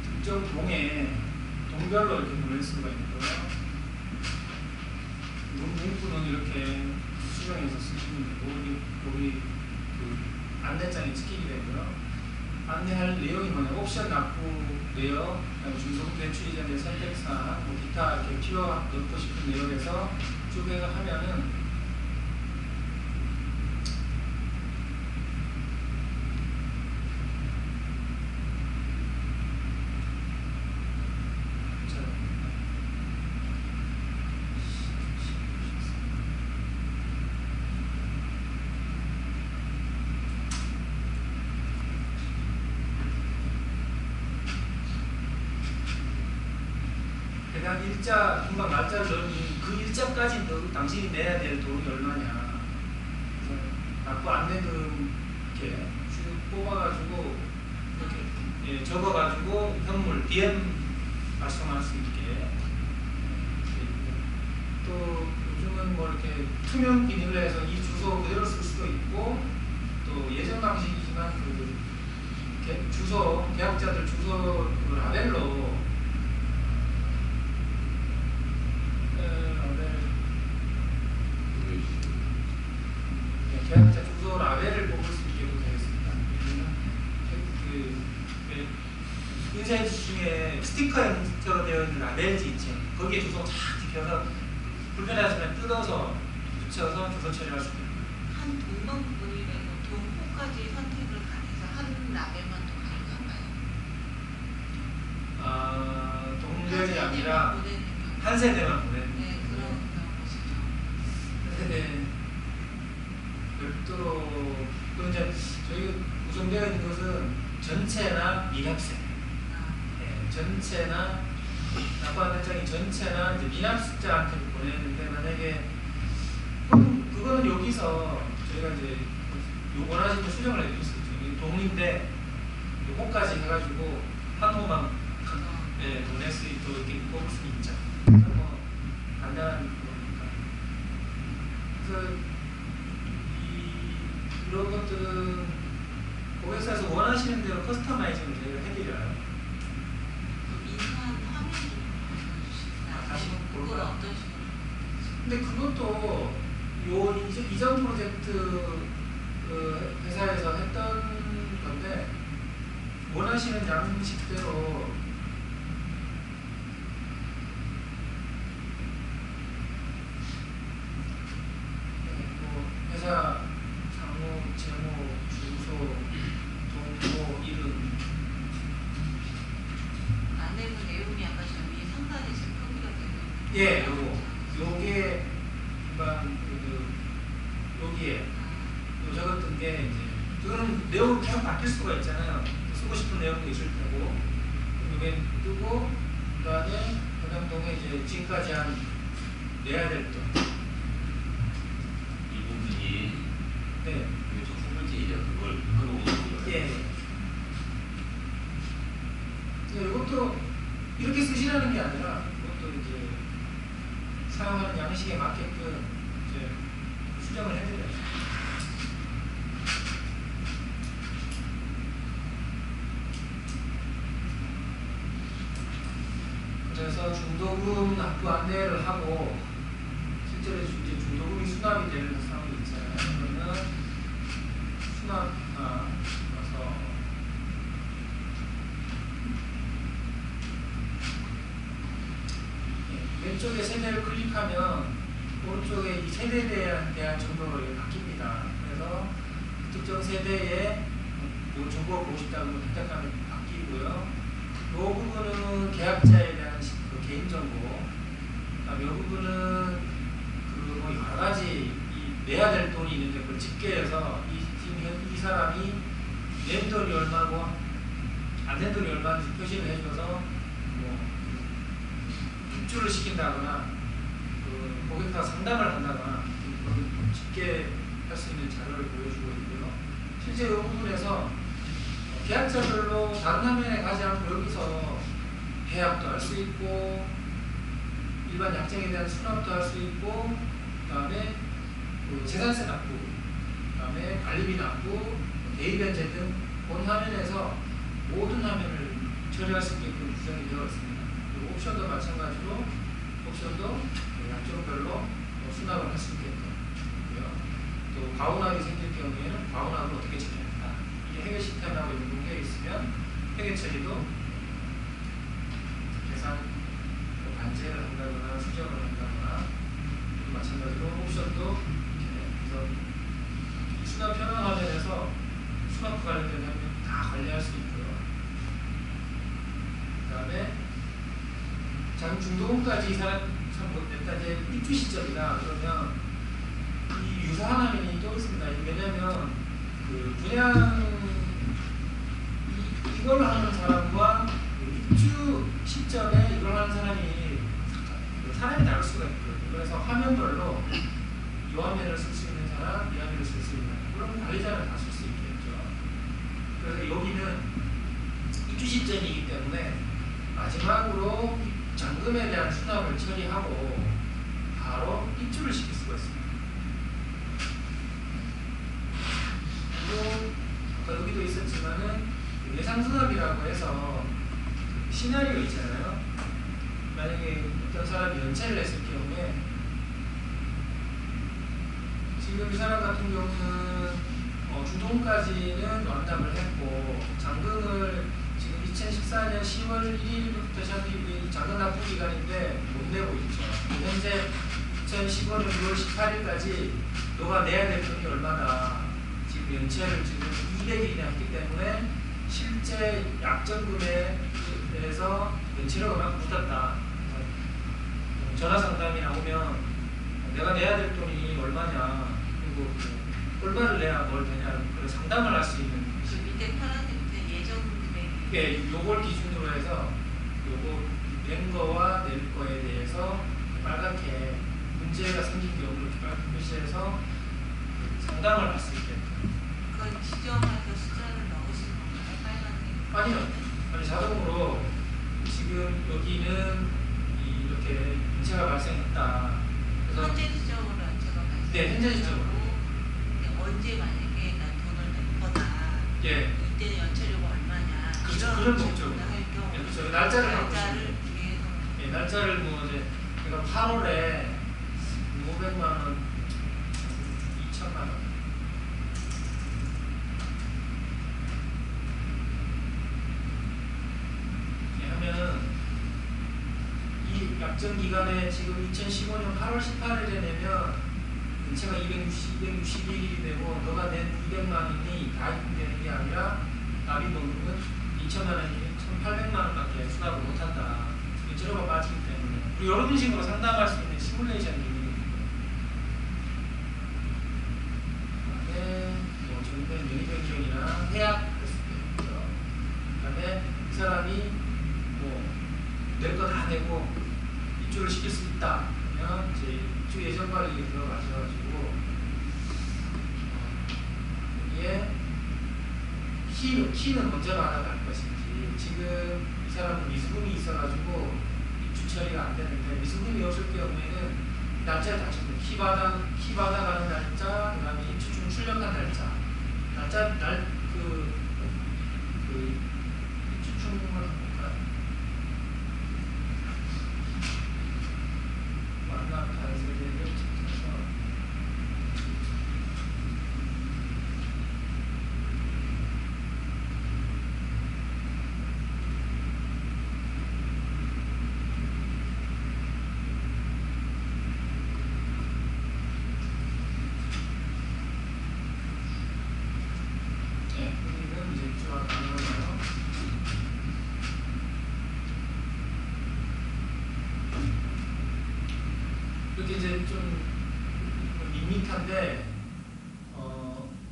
특정 동에 동별로 이렇게 보낼 수가 있고요. 문구는 이렇게 수정해서 쓰시면 되고 거기 그 안내장에 찍히게 되고요. 안내할 내용이 뭐냐 옵션 납부 내역, 그다음에 중소금 대출 이전의 선택사항, 뭐 기타 이렇게 필요 넣고 싶은 내역에서 쭉 하면은 대략 일자, 금방 날짜를 넣으면 그 일자까지 당신이 내야 될 돈이 얼마냐. 그래서 납부 안내금 이렇게 쭉 뽑아가지고 이렇게 적어가지고 현물 DM 발송할 수 있게. 또 요즘은 뭐 이렇게 투명 비닐로 해서 이 주소 그대로 쓸 수도 있고 또 예전 방식이지만 그 주소 계약자들 주소 라벨로 계약자 주소 라벨을 뽑을 수 있게 되어 있습니다. 그 인쇄지 중에 스티커 형태로 되어 있는 라벨지 있죠. 거기에 주소 쫙 찍혀서 불편하시면 뜯어서 붙여서 주소 처리할 수 있습니다. 한 동방 부분이라서 동호까지 선택을 가해서 한 라벨만 더 가능한가요? 동별이 아니라 보내는 경우. 한 세대만 보내는 네, 그런 경우시죠. 세대 별도로 그 이제 저희 구성되어 있는 것은 전체나 미납세, 전체나 납부 안내장이 전체나 이제 미납자한테 보내는데 만약에 그거는 여기서 저희가 이제 원하시는 수정을 해드릴 수 있죠. 동인데 요거까지 해가지고 한 호만 보낼 수 있도록 이렇게 뽑을 수 있죠. 뭐 간단한 거니까. 그래서 이런 것들은 고객사에서 원하시는 대로 커스터마이징을 저희가 해드려요. 민간 화면을 다시 보여주시나요? 그걸 볼까요? 어떤 식으로? 근데 그것도 요 이전 프로젝트 그 회사에서 했던 건데 원하시는 양식대로 뭐 회사 상호, 제목, 주소, 동호, 이름. 안내문 내용이 아까 저희 상단에 지금 표기가 되고 예, 요게 일반 여기에 요 적었던 게 이제 그거는 내용이 계속 바뀔 수가 있잖아요. 쓰고 싶은 내용도 있을 테고 요게 뜨고 그다음에 해당동에 이제 지금까지 한 내야 될 돈. 이 부분이 네. 첫 번째 일이야. 그걸 하고 오는 거예요. 예. 이것도 이렇게 쓰시라는 게 아니라 이것도 이제 사용하는 양식에 맞게끔 이제 수정을 해드려요. 그래서 중도금 납부 안내를 하고 실제로 이제 중도금이 수납이 되는 상황이 있잖아요. 그러면 수납 가서 왼쪽에 세대를 클릭하면 오른쪽에 이 세대에 대한 정보로 바뀝니다. 그래서 특정 세대에 뭐 정보를 보고 싶다고 선택하면 바뀌고요. 이 부분은 계약자에 대한 그 개인정보, 그다음에 이 부분은 그뭐 여러 가지 내야 될 돈이 있는데 그걸 집계해서 지금 이 사람이 낸 돈이 얼마고 안 낸 돈이 얼마인지 표시를 해줘서 뭐 입주를 시킨다거나 그 고객과 상담을 한다거나 집계할 수 있는 자료를 보여주고 있고요. 실제 이 부분에서 계약자별로 다른 화면에 가지 않고 여기서 계약도 할 수 있고 일반 약정에 대한 수납도 할 수 있고 그다음에 그 재산세 납부, 그다음에 관리비 납부, 대입변제 등 본 화면에서 모든 화면을 처리할 수 있게끔 구성이 되어 있습니다. 그리고 옵션도 마찬가지로 옵션도 약정별로 수납을 할 수 있게끔 또 과운합이 생길 경우에는 과운합을 어떻게 처리할까 이게 회계 시스템하고 연동되어 있으면 회계 처리도 계산 반제를 한다거나 수정을 한다거나 마찬가지로 옵션도 이렇게 그래서 이 수납 현황 화면에서 수납 관련된 화면 다 관리할 수 있고요. 그 다음에 장중도금까지 이 사람 일단 이제 입주 시점이다 그러면 이 유사한 화면이 또 있습니다. 왜냐하면 그 분양 이걸 하는 사람과 입주 시점에 이걸 하는 사람이 다를 수가 있거든요. 그래서 화면별로 이 화면을 쓸 수 있는 사람, 이 화면을 쓸 수 있는 사람, 그럼 관리자는 다 쓸 수 있겠죠. 그래서 여기는 입주 시점이기 때문에 마지막으로 잔금에 대한 수납을 처리하고 바로 입주를 시킬 수가 있습니다. 그리고 아까 여기도 있었지만은 예상수납이라고 해서 시나리오 있잖아요. 만약에 어떤 사람이 연체를 했을 경우에 지금 이 사람 같은 경우는 중도금까지는 완납을 했고 잔금을 지금 2014년 10월 1일부터 시작이 잔금 납부 기간인데 못 내고 있죠. 현재 2015년 6월 18일까지 너가 내야 될 돈이 얼마나 지금 연체를 지금 200일이나 했기 때문에 실제 약정금에 대해서 연체료가 막 붙었다. 전화 상담이나 오면 내가 내야 될 돈이 얼마냐 그리고 얼마를 내야 뭘 되냐 그런 상담을 할 수 있는 그 밑에 파란색 밑에 예정 금액이 예, 요걸 기준으로 해서 요거 낸 거와 낼 거에 대해서 빨갛게 문제가 생긴 경우 이렇게 빨갛게 표시해서 상담을 할 수 있게. 그건 지정해서 숫자를 넣으시는 건가요? 빨간색? 아니요. 아니 자동으로 지금 여기는 이렇게 문제가 발생했다. 그래서 현재 시점으로 연체가 발생. 네, 현재 시점으로. 언제 만약에 난 돈을 낼 거다. 예. 이때는 연체료가 얼마냐. 그렇죠. 이런 그런 부분을 목적으로. 할 경우. 예, 그렇죠. 날짜를 위해서. 예, 날짜를 뭐 이제 제가 8월에 500만 원, 2천만 원. 약정 기간에 지금 2015년 8월 18일에 내면 은채가 261일이 되고 너가 낸 200만 원이 다 입금되는 게 아니라 납입원금은 2천만 원이 1,800만 원밖에 수납을 못한다. 제로가 빠지기 때문에 그리고 이런 식으로 상담할 수 있는 시뮬레이션 기능이 있고요. 그다음에 뭐 정부의 명의 변경이나 해약 했을 때 있죠. 그다음에 이 사람이 뭐 낼 거 다 내고 입주를 시킬 수 있다. 그러면 이제 입주 예정 관리에 들어가셔가지고 여기에 키는 먼저 받아갈 것인지 지금 이 사람은 미수금이 있어가지고 입주 처리가 안 되는데 미수금이 없을 경우에는 날짜를 다 적는 키 받아가는 날짜, 그다음에 입주중 출력한 날짜, 입주중을 볼까요? 만납한 세대를 찾아서 여기는 이제 입주가 가능하고요. 이렇게 이제 좀 밋밋한데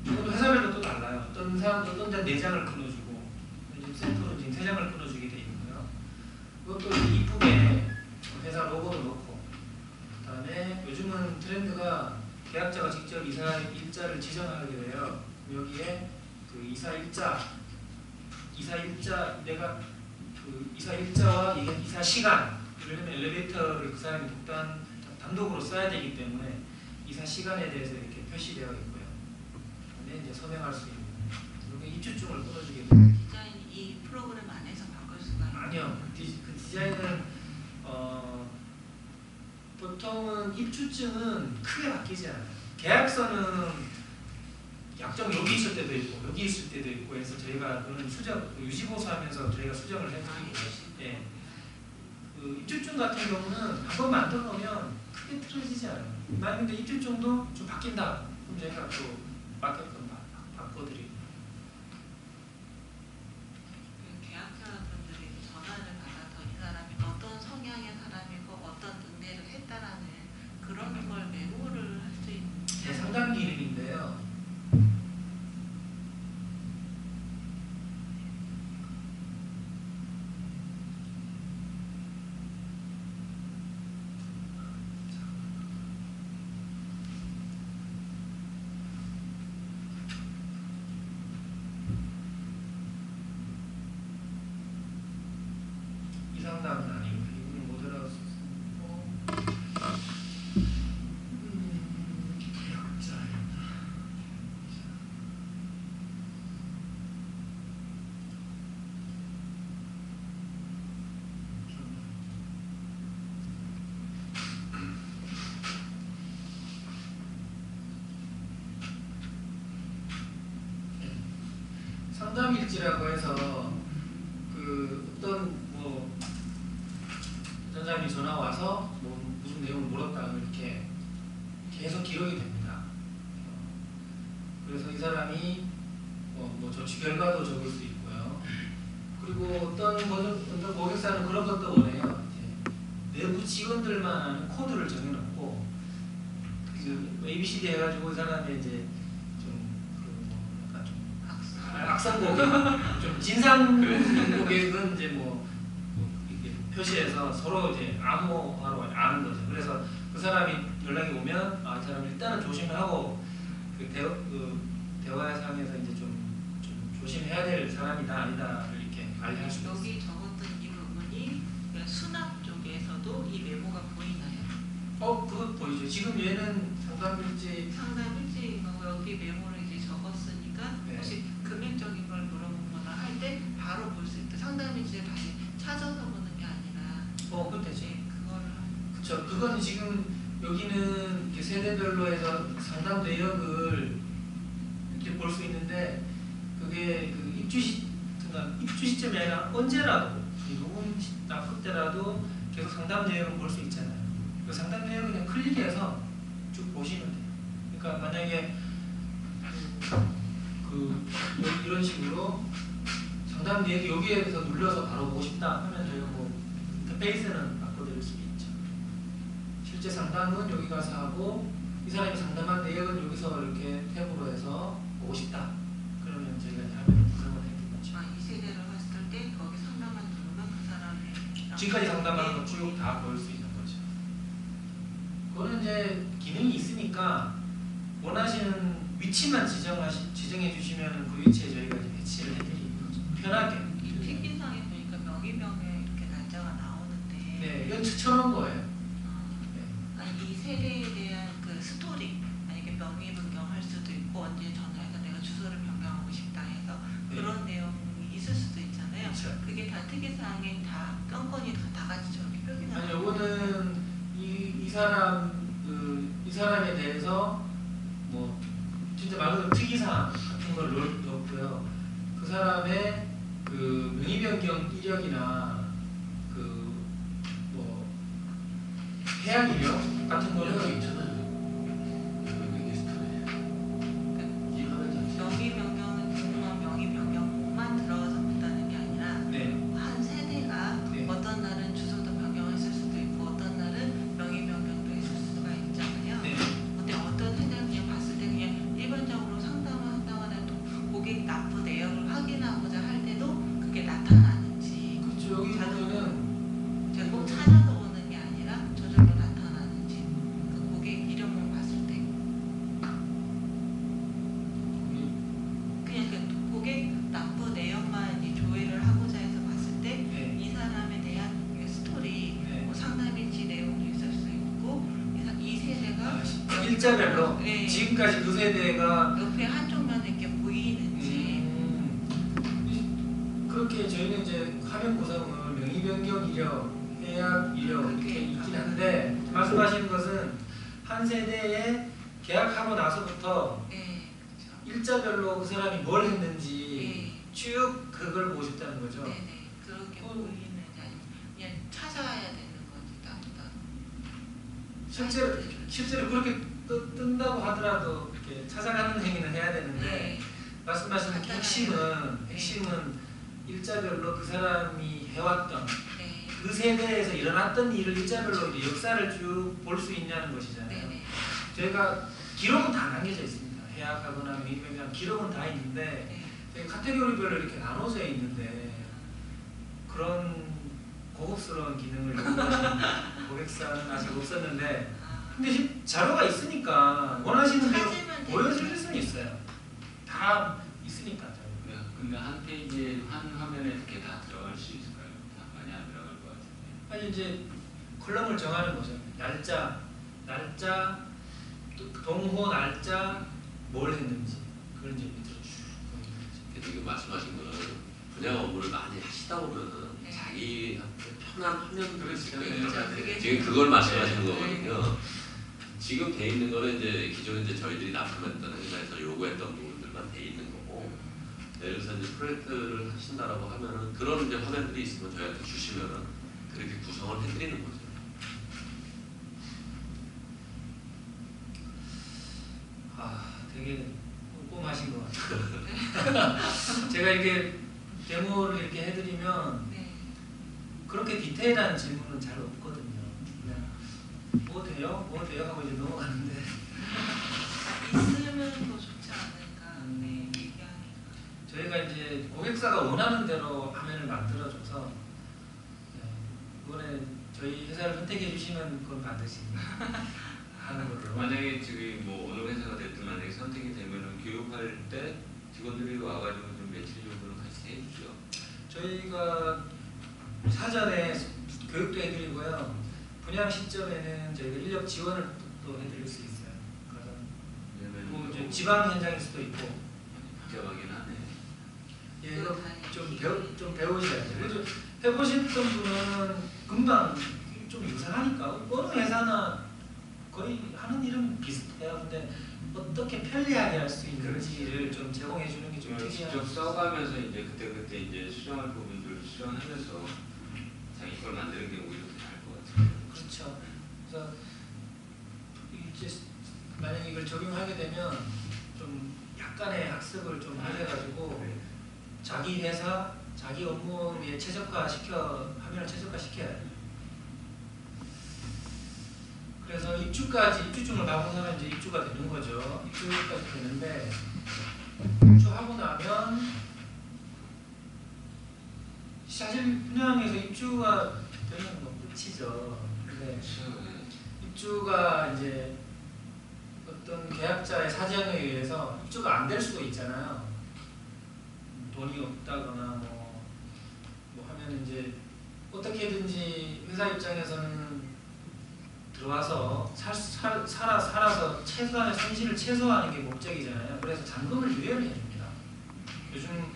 이것도 회사별로 또 달라요. 어떤 사람도 어떤 데 4장을 끊어주고 요즘 센터는 지금 3장을 끊어주게 돼 있고요. 그것도 이쁘게 회사 로고도 넣고 그다음에 요즘은 트렌드가 계약자가 직접 이사 일자를 지정하게 돼요. 여기에 그 이사 일자 내가 그 이사 일자와 이사 시간, 예를 들면 엘리베이터를 그 사람이 단독으로 써야 되기 때문에 이사 시간에 대해서 이렇게 표시되어 있고요. 그다음에 이제 서명할 수 있는 이렇게 입주증을 끊어주게 됩니다. 디자인이 이 프로그램 안에서 바꿀 수가 있나요? 아니요, 그 디자인은 보통은 입주증은 크게 바뀌지 않아요. 계약서는 약정 여기 있을 때도 있고 여기 있을 때도 있고 해서 저희가 그런 유지보수하면서 저희가 수정을 해드리고, 예. 그 입주증 같은 경우는 한 번 만들어 놓으면 크게 틀어지지 않아요. 만약에 입주증도 좀 바뀐다, 그럼 저희가 또 바뀌었던 바꿔드리고. 계약자분들이 전화를 받아서 이 사람이 어떤 성향의 사람이고 어떤 응대를 했다라는 그런 걸 메모를 할 수 있는 상담 기능인데요. 이 상담은 아니고 이분이 못 알아듣고 상담일지라고 해서 그 어떤 뭐 어떤 사람이 전화 와서 뭐 무슨 내용을 물었다 이렇게 계속 기록이 됩니다. 그래서 이 사람이 뭐 조치 결과도 적을 수 있고요. 그리고 어떤 고객사는 그런 것도 원해요. 이제 내부 직원들만 아는 코드를 정해놓고 그 ABCD 해가지고 이 사람이 이제 악성 고객, 좀 진상 고객은 이제 뭐 이렇게 표시해서 서로 이제 암호화로 아는 거죠. 그래서 그 사람이 연락이 오면 이 사람 일단은 조심하고 그 대화상에서 이제 좀 조심해야 될 사람이다 아니다를 이렇게 관리할 수 있어요. 여기 적었던 이 부분이 수납 쪽에서도 이 메모가 보이나요? 그거 보이죠. 지금 얘는 상담일지 상담일지인 거고 여기 메모를 이제 적었으니까 네. 혹시 금액적인 걸 물어보거나 할 때 바로 볼 수 있다. 상담일지를 다시 찾아서 보는 게 아니라 그때 이제 그거를 그쵸. 그거는 지금 여기는 이렇게 세대별로 해서 상담 내역을 이렇게 볼 수 있는데 그게 그 입주 시점이 아니라 언제라도 누군 나쁠 때라도 계속 상담 내역을 볼 수 있잖아요. 그 상담 내역을 그냥 클릭해서 쭉 보시면 돼요. 그러니까 만약에 이런 식으로 상담 내역이 여기에서 눌러서 바로 보고 싶다 하면 저희가 뭐 인터페이스는 바꿔드릴 수 있죠. 실제 상담은 여기 가서 하고 이 사람이 상담한 내역은 여기서 이렇게 탭으로 해서 보고 싶다. 그러면 저희가 이제 화면 구성을 해드리죠. 이 세대를 봤을 때 거기 상담만 누르면 그 사람의 지금까지 상담한 거 쭉 다 볼 수 있는 거죠. 그거는 이제 기능이 있으니까 원하시는 위치만 지정해 주시면 그 위치에 저희가 이제 배치를 해드리는 거죠. 편하게. 이 특기사항에 보니까 명의병에 이렇게 날짜가 나오는데 네, 이건 쳐놓은 거예요. 아니 이 세대에 대한 그 스토리 만약에 명의 변경할 수도 있고 언제 전화해서 내가 주소를 변경하고 싶다 해서 네. 그런 내용이 있을 수도 있잖아요. 그렇죠. 그게 다 특이사항에 다 건건이 다 같이 저렇게 표기나. 아니, 요거는 이 사람에 대해서 뭐 진짜 말 그대로 특이사항 같은 걸 넣었고요. 그 사람의 그 명의 변경 이력이나 그 뭐 해약 이력 같은 거는 있잖아요. 여기 히스토리. 이 화면 자체. 명의 변경은 분명한 명의 변경만 들어가서 본다는 게 아니라 네. 한 세대가 네. 어떤 날은 주소도 변경했을 수도 있고 어떤 날은 명의 변경도 했을 수가 있잖아요. 네. 근데 어떤 세대를 그냥 봤을 때 그냥 일반적으로 상담을 한다거나 또 고객 납부 내역을 확인하고자 할 때도 그게 나타나는지 그렇죠. 여기 보면은 제가 꼭 찾아서 보는 게 아니라 저절로 나타나는지 그 고객 이름을 봤을 때 그냥 그 고객 납부 내역만 이제 조회를 하고자 해서 봤을 때 네. 이 사람에 대한 그 스토리, 네. 뭐 상담일지 내용도 있을 수 있고 이 세대가 일자별로 네. 지금까지 그 세대가 옆에 한쪽만 이렇게 보이는지 그렇게 저희는 이제 화면 구성을 명의 변경 이력, 해약 이력 이렇게 있긴 한데 말씀하시는 것은 한 세대에 계약하고 나서부터 네, 그렇죠. 일자별로 그 사람이 뭘 했는지 네. 쭉 그걸 보고 싶다는 거죠. 네네 그렇게 보이는지 아니면 그냥 찾아야 되는 건지 따로 실제로 그렇게 뜬다고 하더라도 이렇게 찾아가는 행위는 해야 되는데 네. 말씀하시는 그 핵심은 일자별로 그 사람이 해왔던 네. 그 세대에서 일어났던 일을 일자별로 이제 역사를 쭉 볼 수 있냐는 것이잖아요. 네네. 저희가 기록은 다 남겨져 있습니다. 해약하거나 명의변경 기록은 다 있는데 네. 저희 카테고리별로 이렇게 나눠져 있는데 그런 고급스러운 기능을 요구하시는 고객사는 아직 없었는데 근데 자료가 있으니까 원하시는 대로 찾으면 보여드릴 수는 있어요. 다 있으니까 자료. 근데 한 페이지에 한 화면에 이렇게 다 들어갈 수 있을까요? 다 많이 안 들어갈 것 같은데. 아니 이제 컬럼을 정하는 거죠. 날짜, 동호 날짜, 뭘 했는지 그런 이제 밑으로 쭉 보이는 거죠. 지금 말씀하신 거는 분야 업무를 많이 하시다 보면은 네. 자기한테 편한 화면들을 있을 거예요. 그렇죠. 그게 지금 그걸 말씀하시는 네. 거거든요. 지금 돼 있는 거는 이제 기존에 이제 저희들이 납품했던 회사에서 요구했던 부분들만 돼 있는 거고, 예를 들어서 이제 프로젝트를 하신다라고 하면은 그런 이제 화면들이 있으면 저희한테 주시면은 그렇게 구성을 해드리는 거죠. 되게 꼼꼼하신 것 같아요. 제가 이렇게 데모를 이렇게 해드리면 네. 그렇게 디테일한 질문은 잘 없거든요. 그냥 뭐 돼요? 뭐 돼요? 하고 이제 넘어가는데 있으면 더 좋지 않을까. 네, 얘기하니까. 저희가 이제 고객사가 원하는 대로 화면을 만들어줘서 이번에 저희 회사를 선택해 주시면 그건 반드시 하는 걸로. 만약에 지금 뭐 어느 회사가 됐든 만약에 선택이 되면은 교육할 때 직원들이 와가지고 좀 며칠 정도는 같이 해주죠. 저희가 사전에 교육도 해드리고요. 분양 시점에는 저희가 인력 지원을 또 해드릴 수 있어요. 왜냐면 뭐 이제 지방 현장일 수도 있고. 복잡하긴 하네. 예, 이거 좀 배우셔야죠. 그죠? 해보셨던 분은 금방 좀 이상하니까 어느 회사나 거의 하는 일은 비슷해요. 근데 어떻게 편리하게 할 수 있는지를 좀 제공해 주는 게 좀 특이하죠. 직접 써가면서 이제 그때 이제 수정할 부분들 수정하면서 자기 걸 만드는 게 오히려 더 나을 것 그렇죠. 그래서 이제 만약 이걸 적용하게 되면 좀 약간의 학습을 좀 해가지고 자기 회사, 자기 업무에 화면을 최적화시켜야 돼요. 그래서 입주증을 받고 나면 이제 입주가 되는 거죠. 입주까지 되는데, 입주하고 나면 사실 분양에서 입주가 되는 건 끝이죠. 근데 입주가 이제 어떤 계약자의 사정에 의해서 입주가 안 될 수도 있잖아요. 돈이 없다거나 뭐 하면 이제 어떻게든지 회사 입장에서는 들어와서 살아서 최소한의 손실을 최소화하는 게 목적이잖아요. 그래서 잔금을 유예를 해줍니다. 요즘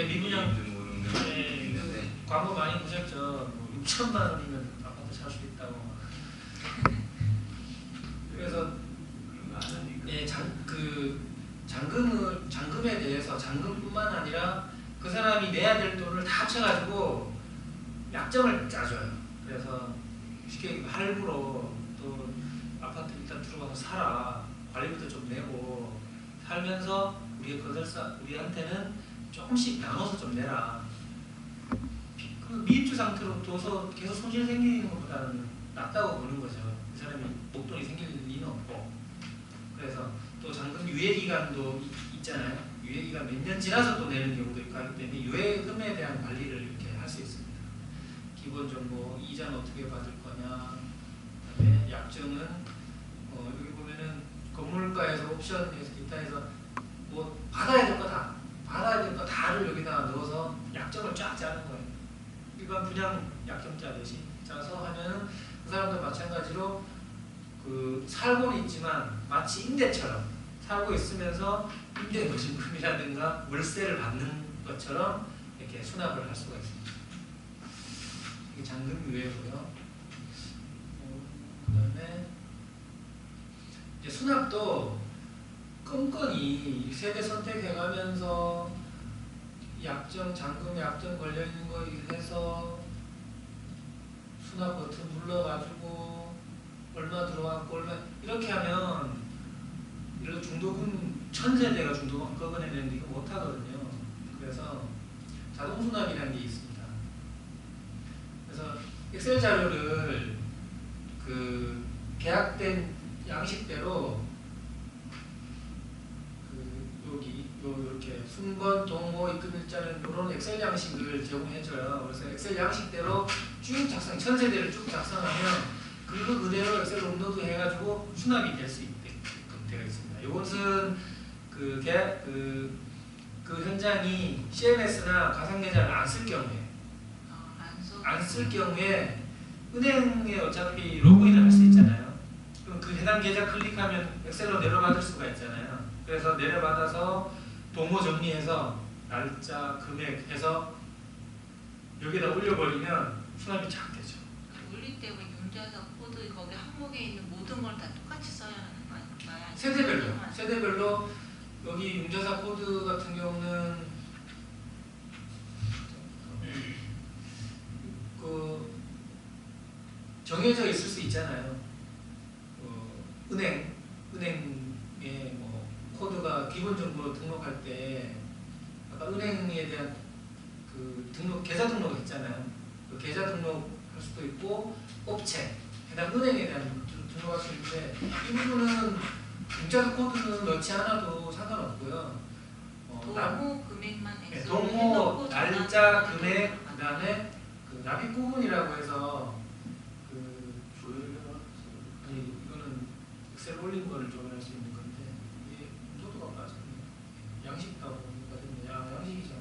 미분양 그 광고 많이 보셨죠. 뭐 6천만 원이면 아파트 살 수 있다고. 그래서 잔금에 대해서 잔금뿐만 아니라 그 사람이 내야 될 돈을 다 합쳐가지고 약정을 짜줘요. 그래서 쉽게 할부로 또 아파트 일단 들어가서 살아, 관리비도 좀 내고 살면서 우리한테는 조금씩 나눠서 좀 내라. 그 미입주 상태로 둬서 계속 손실 생기는 것보다는 낫다고 보는 거죠. 이 사람이 목돈이 생길 리는 없고. 그래서 또 잔금 유예 기간도 있잖아요. 유예 기간 몇 년 지나서 또 내는 경우도 있고 하기 때문에 유예금에 대한 관리를 이렇게 할 수 있습니다. 기본 정보, 이자는 어떻게 받을 거냐, 그다음에 약정은 여기 보면은 건물가에서 옵션에서 기타에서 뭐 받아야 될 거 다를 여기다 넣어서 약정을 쫙 짜는 거예요. 일반 분양 약정 짜듯이 짜서 하면은 그 사람도 마찬가지로 그 살고는 있지만 마치 임대처럼 살고 있으면서 임대 보증금이라든가 월세를 받는 것처럼 이렇게 수납을 할 수가 있습니다. 이게 잔금 유예고요. 그다음에 이제 수납도 끈끈이 세대 선택해가면서 잔금 약정 걸려 있는 거 해서 수납 버튼 눌러가지고 얼마 들어왔고 얼마 이렇게 하면 이런 중도금 1000세대가 중도금 한꺼번에 내는데 이거 못 하거든요. 그래서 자동 수납이라는 게 있습니다. 그래서 엑셀 자료를 그 계약된 양식대로 이렇게 순번, 동호, 입금일자는 이런 엑셀 양식을 제공해줘요. 그래서 엑셀 양식대로 쭉 1000세대를 쭉 작성하면 그거 그대로 엑셀 업로드 해가지고 수납이 될 수 있게끔 되어 있습니다. 이것은 그 현장이 CMS나 가상계좌를 안 쓸 경우에 안 쓸 경우에 은행에 어차피 로그인을 할 수 있잖아요. 그럼 그 해당 계좌 클릭하면 엑셀로 내려받을 수가 있잖아요. 그래서 내려받아서 동호 정리해서 날짜, 금액 해서 여기다 올려버리면 수납이 쫙 되죠. 올릴 때 융자사 코드 거기 항목에 있는 모든 걸 다 똑같이 써야 하는 거 아닌가요? 세대별로 여기 융자사 코드 같은 경우는 그 정해져 있을 수 있잖아요. 은행에 뭐 코드가 기본적으로 등록할 때 아까 은행에 대한 그 계좌 등록 했잖아요. 그 계좌 등록할 수도 있고 업체 해당 은행에 대한 등록할 수 있는데 이 부분은 융자사 코드는 넣지 않아도 상관없고요. 동호 금액만 엑셀 동호 날짜 금액 그다음에 그 납입 구분이라고 해서 이거는 엑셀 올린 거를 조절할 수 있는 건데 이게 소도가 빠졌네. 양식하고 같은데 양식이죠.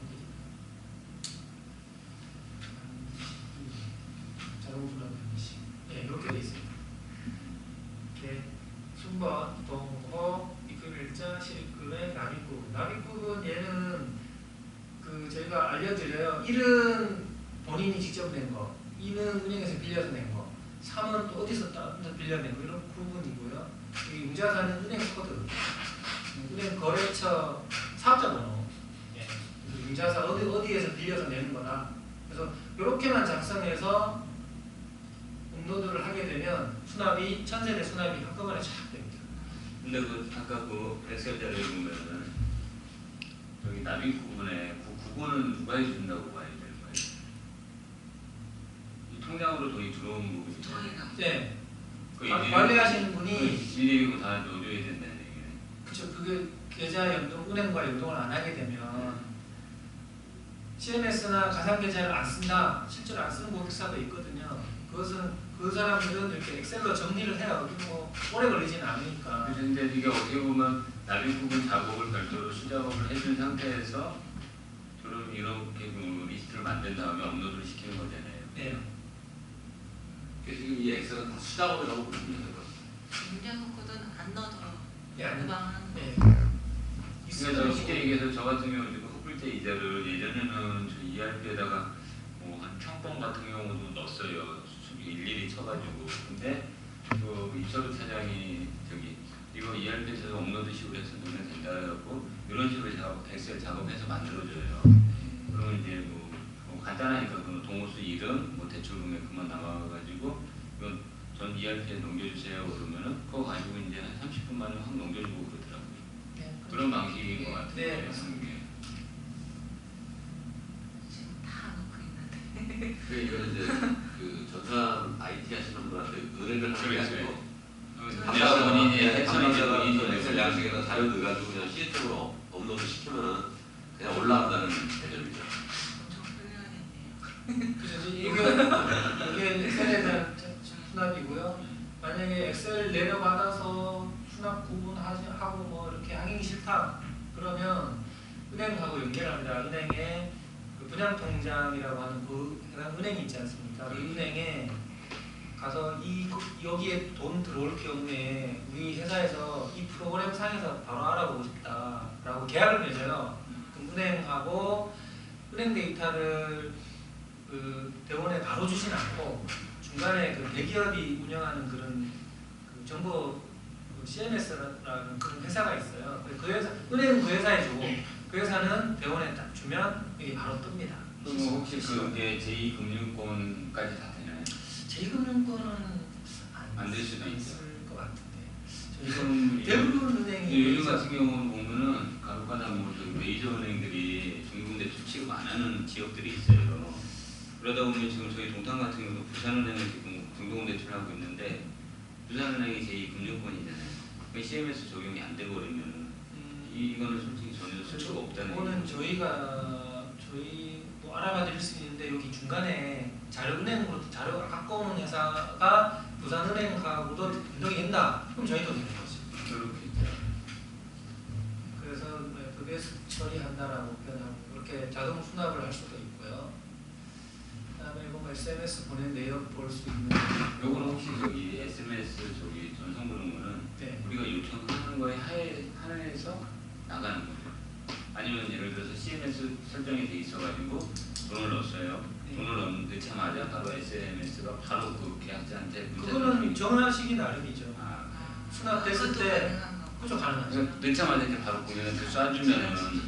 자동수납 양식. 이렇게 돼 있습니다. 이렇게 순번, 동호, 입금일자, 실입금액, 납입구분. 납입구분 얘는 저희가 알려드려요. 1은 본인이 직접 낸 거, 2는 은행에서 빌려서 낸 거, 3은 또 어디서 빌려낸 거 이런 구분이고요. 이 융자사는 은행 코드, 은행 거래처 사업자번호, 융자사 어디에서 빌려서 내는 거다. 그래서 이렇게만 작성해서 업로드를 하게 되면 수납이 천세대 수납이 한꺼번에 쫙 됩니다. 근데 그 아까 그 엑셀 자료에 보면은 여기 납입 구분에 그 구분은 누가 해준다고 봐야 되는 거예요? 이 통장으로 돈이 들어오는 부분이 저희가 네. 그 관리하시는 분이 일일이 그거 다 넣어줘야 된다는 얘기네. 그쵸. 그게 계좌 연동, 은행과 연동을 안 하게 되면 CMS나 가상계좌를 안 쓴다, 실제로 안 쓰는 고객사도 있거든요. 그것은 그 사람들은 이렇게 엑셀로 정리를 해요. 뭐 오래 걸리지는 않으니까. 그래서 근데 이게 어떻게 보면 납입 부분 작업을 별도로 수작업을 해준 상태에서 그럼 이렇게 그 리스트를 만든 다음에 업로드를 시키는 거잖아요. 네. 그래서 지금 이 엑셀은 다 수작업이라고 보시면 될 것 같아요. 문장 코드는 안 넣어도 네, 아니, 그만. 네. 그래서 쉽게 얘기해서 저 같은 경우는 지금 흑불제 이자를 예전에는 저 ERP에다가 뭐 한 1000번 같은 경우도 넣었어요. 수비 일일이 쳐가지고. 근데 그 이철우 차장이 저기 이거 ERP에서 업로드식으로 해서 넣으면 된다 해갖고 이런 식으로 엑셀 작업해서 만들어줘요. 그러면 이제 뭐 간단하니까 그 동호수 이름, 뭐 대출 금액 그만 나와가지고 이건 전 ERP에 넘겨주세요 그러면은 그거 가지고 이제 한 30분 만에 확 넘겨주고 그러더라고요. 네. 그런 방식인 것 같아요. 네. 지금 다 넣고 있는데. 그 이거는 이제 그 전산 IT 하시는 분한테 의뢰를 하게 하시고 내가 본인이 해서 이제 본인이 엑셀 양식에다 자료 넣어가지고 그냥 시스템으로 업로드 시키면은 그냥 올라간다는 개념이죠. 엄청 훌륭하겠네요. 그래서 이게 엑셀에 대한 수납이고요. 만약에 엑셀 내려받아서 수납 구분하고 뭐 이렇게 하기 싫다 그러면 은행하고 연결합니다. 은행에 그 분양통장이라고 하는 그 해당 은행이 있지 않습니까? 그 은행에 가서 여기에 돈 들어올 경우에 우리 회사에서 이 프로그램 상에서 바로 알아보고 싶다라고 계약을 맺어요. 그럼 은행하고 은행 데이터를 그 대원에 바로 주진 않고 중간에 그 대기업이 운영하는 그런 그 정보 CMS라는 그런 회사가 있어요. 그 회사, 은행은 그 회사에 주고 그 회사는 대원에 딱 주면 이게 바로 뜹니다. 그럼 혹시 그게 제2금융권까지 다 되나요? 제2금융권은 안 될 수도 있을 것 같은데. 지금 대부분 은행이 요즘 같은 경우는 보면은 간혹가다 뭐 메이저 은행들이 중국대 취급 안 하는 지역들이 있어요. 그러다 보면 지금 저희 동탄 같은 경우도 부산은행을 지금 중동대출하고 있는데 부산은행이 제2금융권이잖아요. CMS 적용이 안 되고 그러면 이거는 솔직히 전혀 쓸 수가 없다는 그거는 저희 뭐 알아봐 드릴 수 있는데 여기 중간에 자료은행으로 자료가 갖고 오는 회사가 부산은행하고도 변동이 된다. 그럼 저희도 되는 거죠. 그렇겠죠. 그래서 VS 처리한다라고 표현하고 그렇게 자동 수납을 할 수도 있고요. 그다음에 뭐 SMS 보낸 내역 볼 수 있는. 요거는 혹시 저기 SMS 저기 전송 그런 거는 네. 우리가 요청하는 거에 한해서 나가는 거죠. 아니면 예를 들어서 CMS 설정이 돼 있어가지고 돈을 넣었어요. 네. 돈을 넣자마자 바로 SMS가 바로 그 계약자한테 그거는 정하시기 나름이죠. 아, 수납됐을 그것도 때 가능한 거. 그죠 가능하죠. 그래서 넣자마자 이제 바로 고객한테 쏴주면은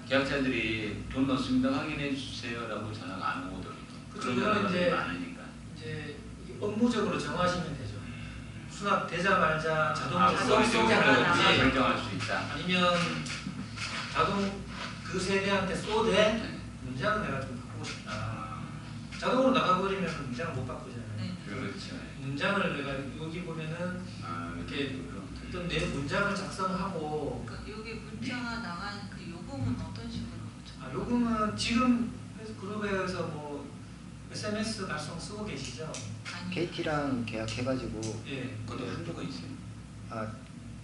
계약자들이 돈 넣었습니다 확인해 주세요라고 전화가 안 오거든요. 그쵸, 그런 그거는 전화들이 이제 많으니까. 이제 업무적으로 정하시면 되죠. 수납되자마자 자동으로 그거 이제 우리가 쏘자든지 결정할 수 있다. 아니면 자동 그 세대한테 쏘되 문장은 내가 좀 바꾸고 싶다. 자동으로 나가버리면 문장을 못 바꾸잖아요. 네. 그렇죠. 문장을 내가 여기 보면은 아, 이렇게 어떤 내 문장을 작성하고 그러니까 여기 문자가 나가는 그 요금은 어떤 식으로? 요금은 지금 그룹에서 뭐 SMS 발송 쓰고 계시죠? 아니, KT랑 계약해가지고 예. 그것도 한도가 있어요.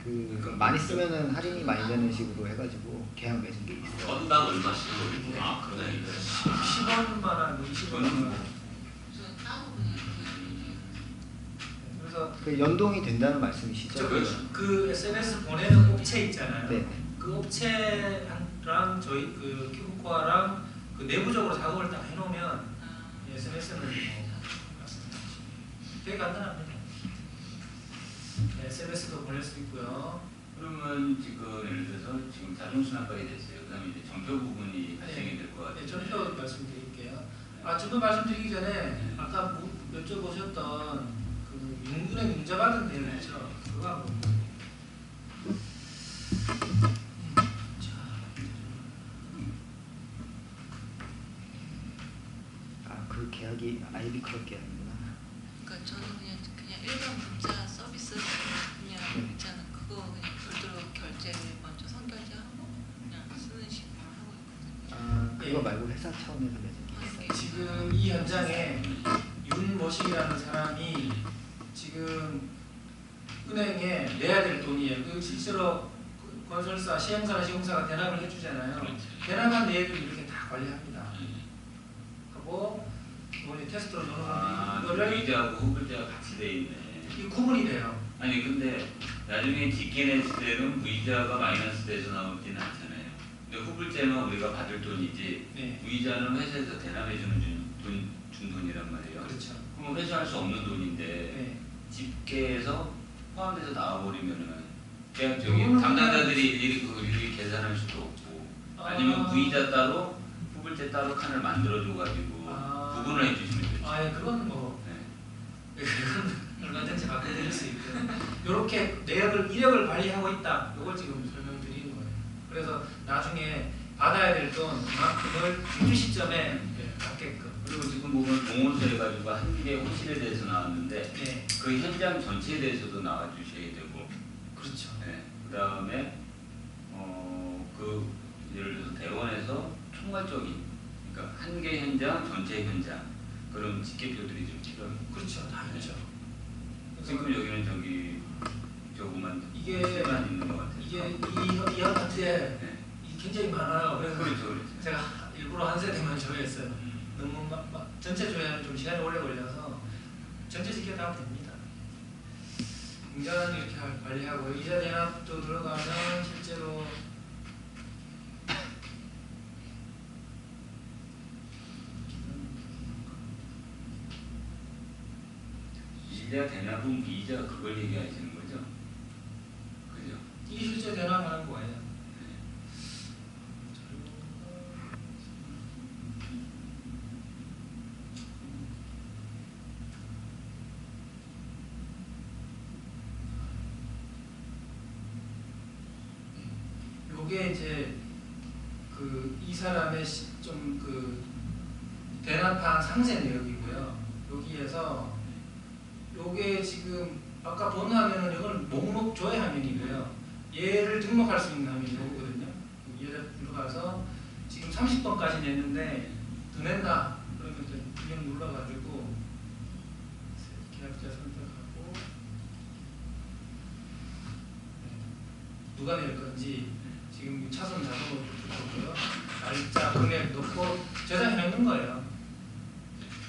그 많이 쓰면은 할인이 많이 되는 식으로 해가지고 계약 맺은 게 있어요. 건당 얼마씩 모르겠네. 아, 그러네. 10원만 원, 20원 만 저 따로 그냥 그래서 그 연동이 된다는 말씀이시죠? 그 SNS 보내는 업체 있잖아요. 네. 그 업체랑 저희 그 큐브코아랑 그 내부적으로 작업을 딱 해놓으면 SNS는 뭐 되게 간단합니다. 네, SNS도 보낼 수 있고요. 그러면 지금 예를 들어서 지금 자동 수납하게 됐어요. 그다음에 이제 전표 부분이 발생이 될 것 같아요. 네, 전표 말씀드릴게요. 전표 말씀드리기 전에 아까 여쭤보셨던 그 은행 융자받은 내용 있죠. 그거하고 그 계약이 아이비 클럽 계약이구나. 그러니까 저는 그냥 일반 문자 서비스 그냥 있잖아. 그거 그냥 별도로 결제를 먼저 선결제하고 그냥 쓰는 식으로 하고 있거든요. 그거 말고 회사 차원에서 맺은 게 있어요. 지금 이 현장에 윤모식이라는 사람이 지금 은행에 내야 될 돈이에요. 그 실제로 건설사, 시행사나 시공사가 대납을 해주잖아요. 대납한 내역을 이렇게 다 관리합니다. 하고 이번에 테스트로 넣어놓은 이거를 무이자하고 후불제가 같이 돼 있네. 이 구분이 돼요. 아니 근데 나중에 뒷게 냈을 때는 무이자가 마이너스 돼서 나오지는 않잖아요. 근데 후불제는 우리가 받을 돈이지 네, 무이자는 회사에서 대납해주는 준 돈이란 말이에요. 그렇죠. 그럼 회수할 수 없는 돈인데 네. 집계에서 포함돼서 나와버리면은 그냥 저기 그거는 담당자들이 일일이 계산할 수도 없고 아니면 무이자 따로 후불제 따로 칸을 만들어줘가지고 구분을 해주시면 되죠. 그건 뭐 네. 그건 얼마든지 바꿔드릴 수 있고요. 이렇게 이력을 관리하고 있다. 이걸 지금 설명드리는 거예요. 그래서 나중에 받아야 될 돈 그만큼을 그 시점에 받게끔. 그리고 지금 보면 공원서 해가지고 한 개의 호실에 대해서 나왔는데 네, 그 현장 전체에 대해서도 나와주셔야 되고, 그렇죠. 네. 그 다음에 그 예를 들어서 대원에서 총괄적인, 그러니까 한 개 현장, 전체 현장 그런 집계표들이 좀 필요합니다. 그렇죠. 다 있죠. 지금 여기는 저거만 이게 만 있는 것 같아요. 이게 이 아파트에 네. 굉장히 많아요. 그래서 그렇죠. 제가 일부러 한 세대만 조회했어요. 너무 전체 조회는 좀 시간이 오래 걸려서 전체 집계 다 됩니다. 굉장히 이렇게 관리하고 이자 대납도 들어가면 실제로 이자 대납은 이자 그걸 얘기하시는 거죠? 그죠? 이게 실제 대납하는 거예요. 요게 이제 이 사람의 좀 대납한 상세 내역이고요. 여기에서 요게 지금 아까 본 화면은 이건 목록 조회 화면이고요. 얘를 등록할 수 있는 화면이 요거거든요. 얘를 들어가서 지금 30번까지 냈는데 더 낸다. 그러면 이제 그냥 눌러가지고 계약자 선택하고 누가 낼 건지 지금 차선 자동으로 들어오고요. 날짜, 금액 넣고 저장해 놓는 거예요.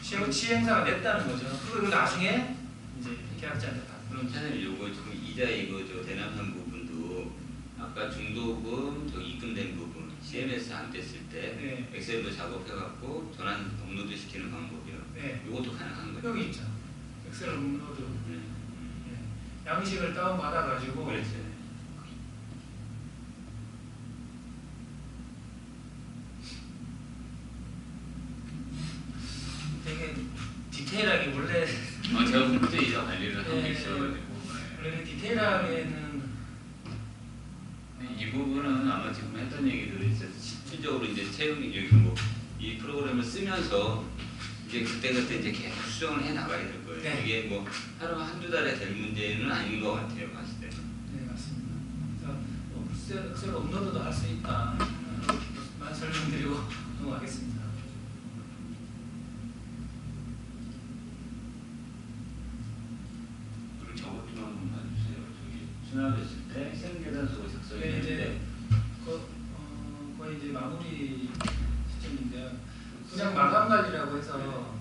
시행사가 냈다는 거죠. 그리고 나중에 이제 계약자한테 받는. 그럼 차장님 요거 지금 이자 저 대납한 부분도 아까 중도금 입금된 부분 CMS 안 됐을 때 네. 엑셀로 작업해갖고 전환 업로드 시키는 방법이요. 네. 요것도 가능한 거죠. 여기 있죠. 엑셀 업로드. 네. 네. 양식을 다운 받아가지고. 그렇죠. 되게 디테일하게 원래 제가 그때 이자 관리를 하고 네. 있어가지고 원래 디테일하게는 이 부분은 아마 지금 했던 얘기들을 이제 실질적으로 이제 채용이 여기 이 프로그램을 쓰면서 이제 그때 이제 계속 수정을 해 나가야 될 거예요. 네. 이게 뭐 하루 한두 달에 될 문제는 아닌 것 같아요, 봤을 때. 네 맞습니다. 그래서 엑셀 업로드도 할 수 있다. 만 설명드리고 넘어가겠습니다. 그리고 저것 좀 한번 봐주세요. 저기 수납했을 때 생계단서가 작성이 네, 되는데 거의 이제 마무리 시점인데요. 그냥 마감 관리라고 해서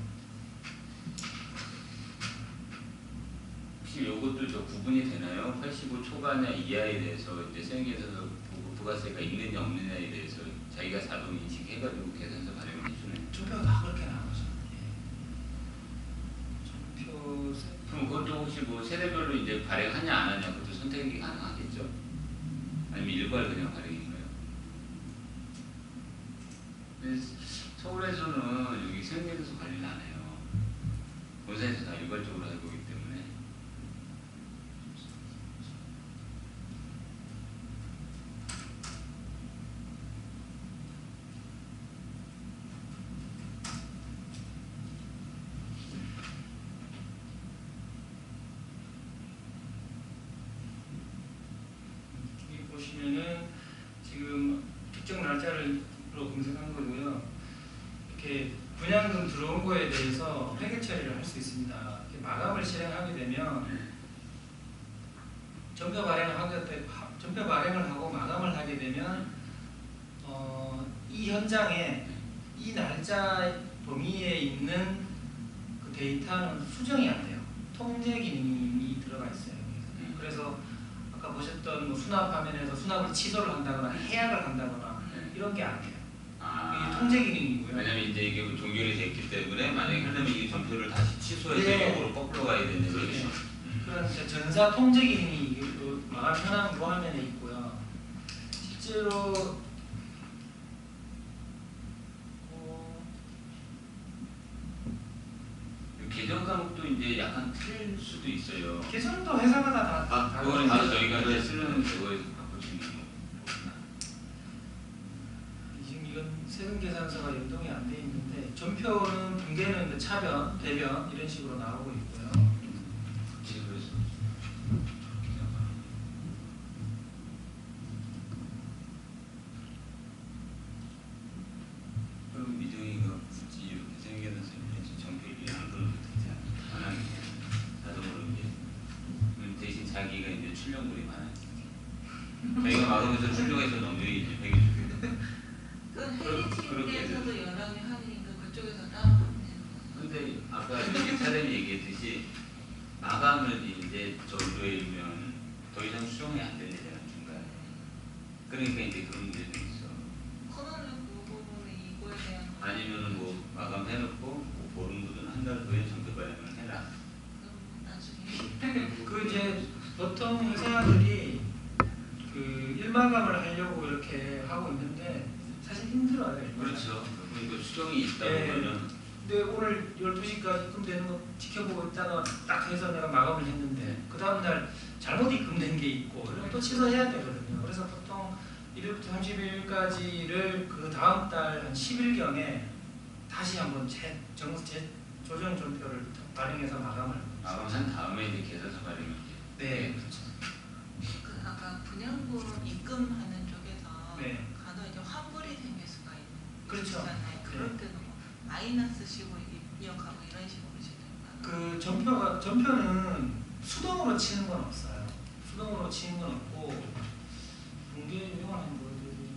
혹시 이것도 저 구분이 되나요? 85 초과냐 이하에 대해서 이제 생계단서 부가세가 있느냐 없느냐에 대해서 자기가 자동 인식해가지고 계산서 발행을 해주네. 조표가 다 그렇게 나오죠. 예. 조표 그럼 그것도 혹시 뭐 세대별로 이제 발행하냐 안 하냐 그것도 선택이 가능하겠죠? 아니면 일괄 그냥 발행인가요? 근데 서울에서는 여기 생계단서 관리를 안 해요. 본사에서 다 일괄적으로 하고 있기 때문에 분양금 들어온 거에 대해서 회계 처리를 할 수 있습니다. 이렇게 마감을 실행하게 되면 전표 발행을 하고 마감을 하게 되면 이 현장에 이 날짜 범위에 있는 그 데이터는 수정이 안 돼요. 통제 기능이 들어가 있어요. 그래서 아까 보셨던 뭐 수납 화면에서 수납을 취소를 한다거나 해약을 한다거나 이런 게 안 돼요. 이게 통제 기능이고요. 왜냐면 이제 이게 종결이 됐기 때문에 만약에 하려면 이 전표를 다시 취소해서 네. 역으로 거꾸로 가야 되는 그렇죠. 거죠. 그런 이제 전사 통제 기능이 그 마감 현황 요 화면에 있고요. 실제로 계정 과목도 이제 약간 틀릴 수도 있어요. 계정도 회사마다 다 그거는 이제 다르죠. 저희가 이제 쓰는 그거에서 바꿔주는 거구나. 지금 이건 세금 계산서가 연동이 안 돼 있는데 전표는 분계는 이제 차변, 대변 이런 식으로 나오고 있고요. 그래서 그럼 미정이가 굳이 이렇게 생겨서 전표를 안 그려도 되지 않나? 편하게 자동으로 이제 대신 자기가 이제 출력물이 많아요. 저희가 막으면서 출력해서 넘겨야지 100일. 그건 헬리팀에서도 연락이 하니까 그쪽에서 다운받는 근데 아까 이게 사람이 얘기했듯이 마감을 이제 전도해면 더 이상 수정이 안 되잖아요 중간에. 그러니까 이제 그런 문제도 있어. 코너는 그 부분에 이거에 대한 아니면은 뭐 마감해놓고 뭐 보름부든 한 달 후에 정도 발행을 해라. 그럼 나중에 그 이제 보통 회사들이 그 일마감을 하려고 이렇게 하고 있는데 사실 힘들어요. 일마감. 그렇죠. 그러니까 수정이 있다 네. 보면은 근데 오늘 12시까지 입금되는 거 지켜보고 있다가 딱 해서 내가 마감을 했는데 그 다음날 잘못 입금된 게 있고 이런 또 취소해야 되거든요. 그래서 보통 1일부터 31일까지를 그 다음 달 한 10일경에 다시 한번 조정 전표를 발행해서 마감을 하고 있어요. 마감한 다음에 이제 계산서 발행을 네, 그렇죠. 그 아까 분양분 입금하는 쪽에서 네. 간혹 이제 환불이 생길 수가 있는 그렇죠. 거잖아요. 그럴 때는 뭐 마이너스식으로 입력하고 이런 식으로 진행하는 그 전표는 수동으로 치는 건 없어요. 수동으로 치는 건 없고 분계 유형을 한번 보여드리면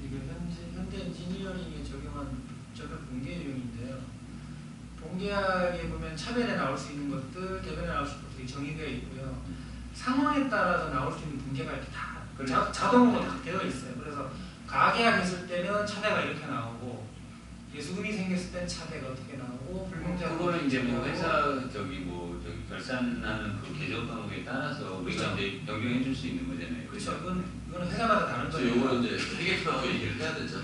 이거 현대 엔지니어링에 적용 분계 유형인데요. 본계약에 보면 차변에 나올 수 있는 것들, 대변에 나올 수 있는 것들이 정의되어 있고요. 상황에 따라서 나올 수 있는 분계가 이렇게 다 자동으로 다 되어 있어요. 그래서 가계약 했을 때는 차대가 이렇게 나오고 예수금이 생겼을 때는 차대가 어떻게 나오고 불명자 그거는 이제 뭐 회사 저기 결산하는 그 계정 과목에 따라서 우리가 그렇죠. 이제 변경해 줄 수 있는 거잖아요. 그렇죠. 이건 회사마다 다른 그래서 거예요. 요거는 이제 회계표하고 얘기를 해야 되죠.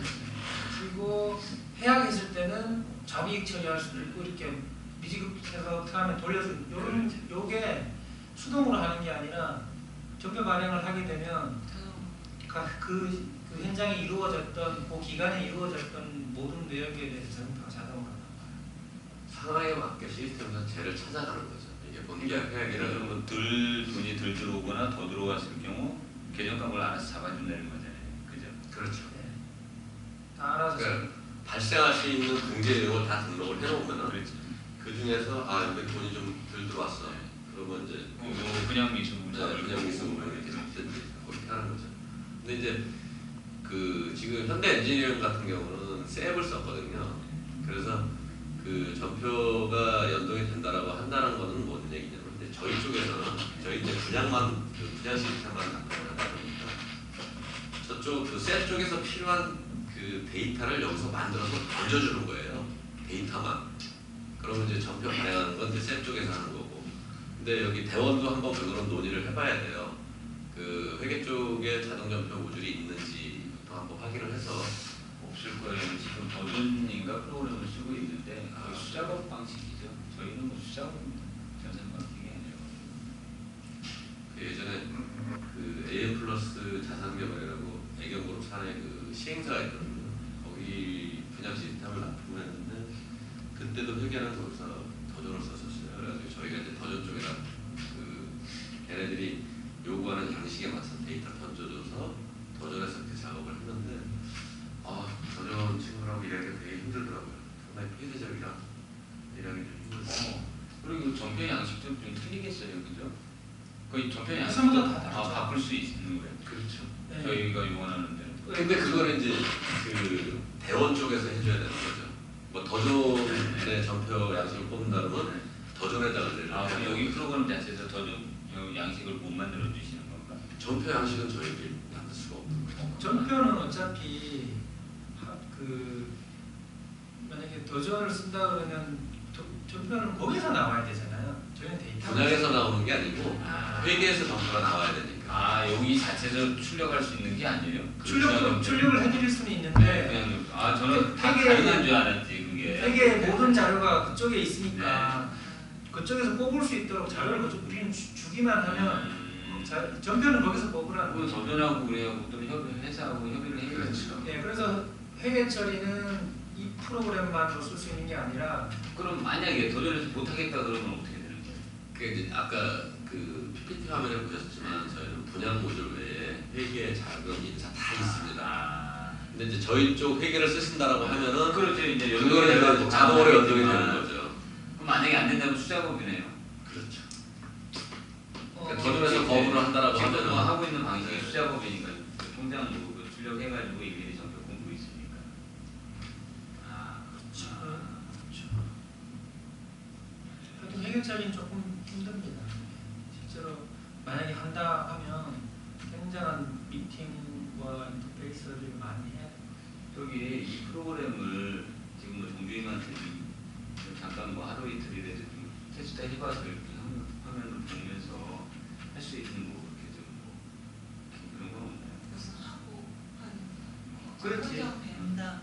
그리고 해약했을 때는 자비익 처리할 수도 있고 이렇게 미지급해서 어떻게 하면 돌려서 요게 수동으로 하는 게 아니라 전표 발행을 하게 되면 그 현장에 이루어졌던 그 기간에 이루어졌던 모든 내역에 대해서 전부 다 자동으로 상황에 맞게 시스템에서 쟤를 찾아가는 거죠. 이게 본계 그러니까 회계를 뭐 돈이 덜 들어오거나 더 들어왔을 경우 계정 값을 알아서 잡아준다는 거잖아요. 그죠? 그렇죠. 네. 다 알아서 그러니까 발생할 수 있는 공제 내용을 다 등록을 해놓으면은 그렇죠. 그 중에서 여기 돈이 좀 덜 들어왔어. 그러면 이제 그냥 미수물 그냥 미수물 이렇게 잡든지 그렇게 하는 거죠. 근데 이제 그 지금 현대 엔지니어링 같은 경우는 셉을 썼거든요. 그래서 그 전표가 연동이 된다라고 한다는 거는 뭔 얘기냐면 이제 저희 쪽에서는 저희 이제 분양 시스템만 나타나는 하다 보니까 저쪽 그 셉 쪽에서 필요한 그 데이터를 여기서 만들어서 던져주는 거예요. 데이터만. 그러면 이제 전표 발행하는 건 이제 셉 쪽에서 하는 거고. 근데 여기 대원도 한번 그거는 논의를 해봐야 돼요. 그 회계 쪽에 자동 전표 모듈이 있는지부터 한번 확인을 해서 없을 거예요. 지금 버전인가 프로그램을 쓰고 있는데 수작업 방식이죠. 저희는 뭐 수작업입니다. 전산 마케팅이 아니라. 그 예전에 그 AM 플러스 자산개발이라고 애경그룹 산에 그 시행사가 있거든요. 거기 분양 시스템을 납품을 했는데 그때도 회계는 거기서 더전을 썼었어요. 그래가지고 저희가 이제 더전 쪽에다 그 걔네들이 요구하는 양식에 맞춰 데이터 던져줘서 더전에서 전편 양식도 좀 틀리겠어요, 그죠? 거의 전편 회사마다 양식도 다 다르죠. 바꿀 수 있는 거예요. 그렇죠. 네. 저희가 원하는 대로. 근데 그거는 이제 그 대원 쪽에서 해줘야 되는 거죠. 뭐 더존의 전표 양식을 뽑는다 그러면 더존에다가 내려. 아, 그럼 여기 프로그램 자체에서 더 좀 양식을 못 만들어 주시는 건가? 전표 양식은 저희들이 만들 수가 없는 거죠. 전표는 어차피 그 만약에 도전을 쓴다 그러면 전표는 거기서 나와야 되잖아요. 저희는 데이터 분양에서 나오는 게 아니고 아. 회계에서 전표가 나와야 되니까. 아, 여기 자체에서 출력할 수 있는 게 아니에요? 출력을 해드릴 수는 네, 있는데 그냥 아 저는 다 회계- 가능한 줄 알았지 그게. 세계 모든 자료가 그쪽에 있으니까 네. 그쪽에서 뽑을 수 있도록 자료를 그쪽 우리는 주기만 하면 전표는 거기서 뽑으라는 그 거죠. 도전하고 그래하고 또 회사하고 협의를 해야 그렇죠. 예, 그래서 회계 처리는 이 프로그램만으로 쓸 수 있는 게 아니라 그럼 만약에 도전해서 못하겠다 그러면 어떻게 되는 거예요? 그 이제 아까 그 PPT 화면에 보셨지만 저희는 분양 모듈 외에 회계, 자금, 인사 다 있습니다. 아, 근데 이제 저희 쪽 회계를 쓰신다라고 하면은 그렇죠. 이제 그거는 연결해서 이제 자동으로 연동이 되는 거죠. 그럼 만약에 안 된다면 수작업이네요. 그렇죠. 어, 그러니까 기존에서 거부를 한다라고 지금 하면은 뭐 하고 있는 방식이 수작업이니까 그 통장 뭐 출력해가지고 일일이 전표 공부 있으니까. 아, 그렇죠. 그렇죠. 그렇죠. 하여튼 회계 처리는 조금 힘듭니다. 실제로 만약에 한다 하면 굉장한 미팅과 인터페이스를 많이 해야 돼요. 여기 이 프로그램을 지금 뭐 종주님한테 좀 잠깐 뭐 하루 이틀이라도 좀 테스트 해봐서 이렇게 화면을 보면서 할 수 있는 뭐 그렇게 좀뭐 그런 건 없나요? 무슨 하고 하는 거. 그렇지. 성경 배운 다음에.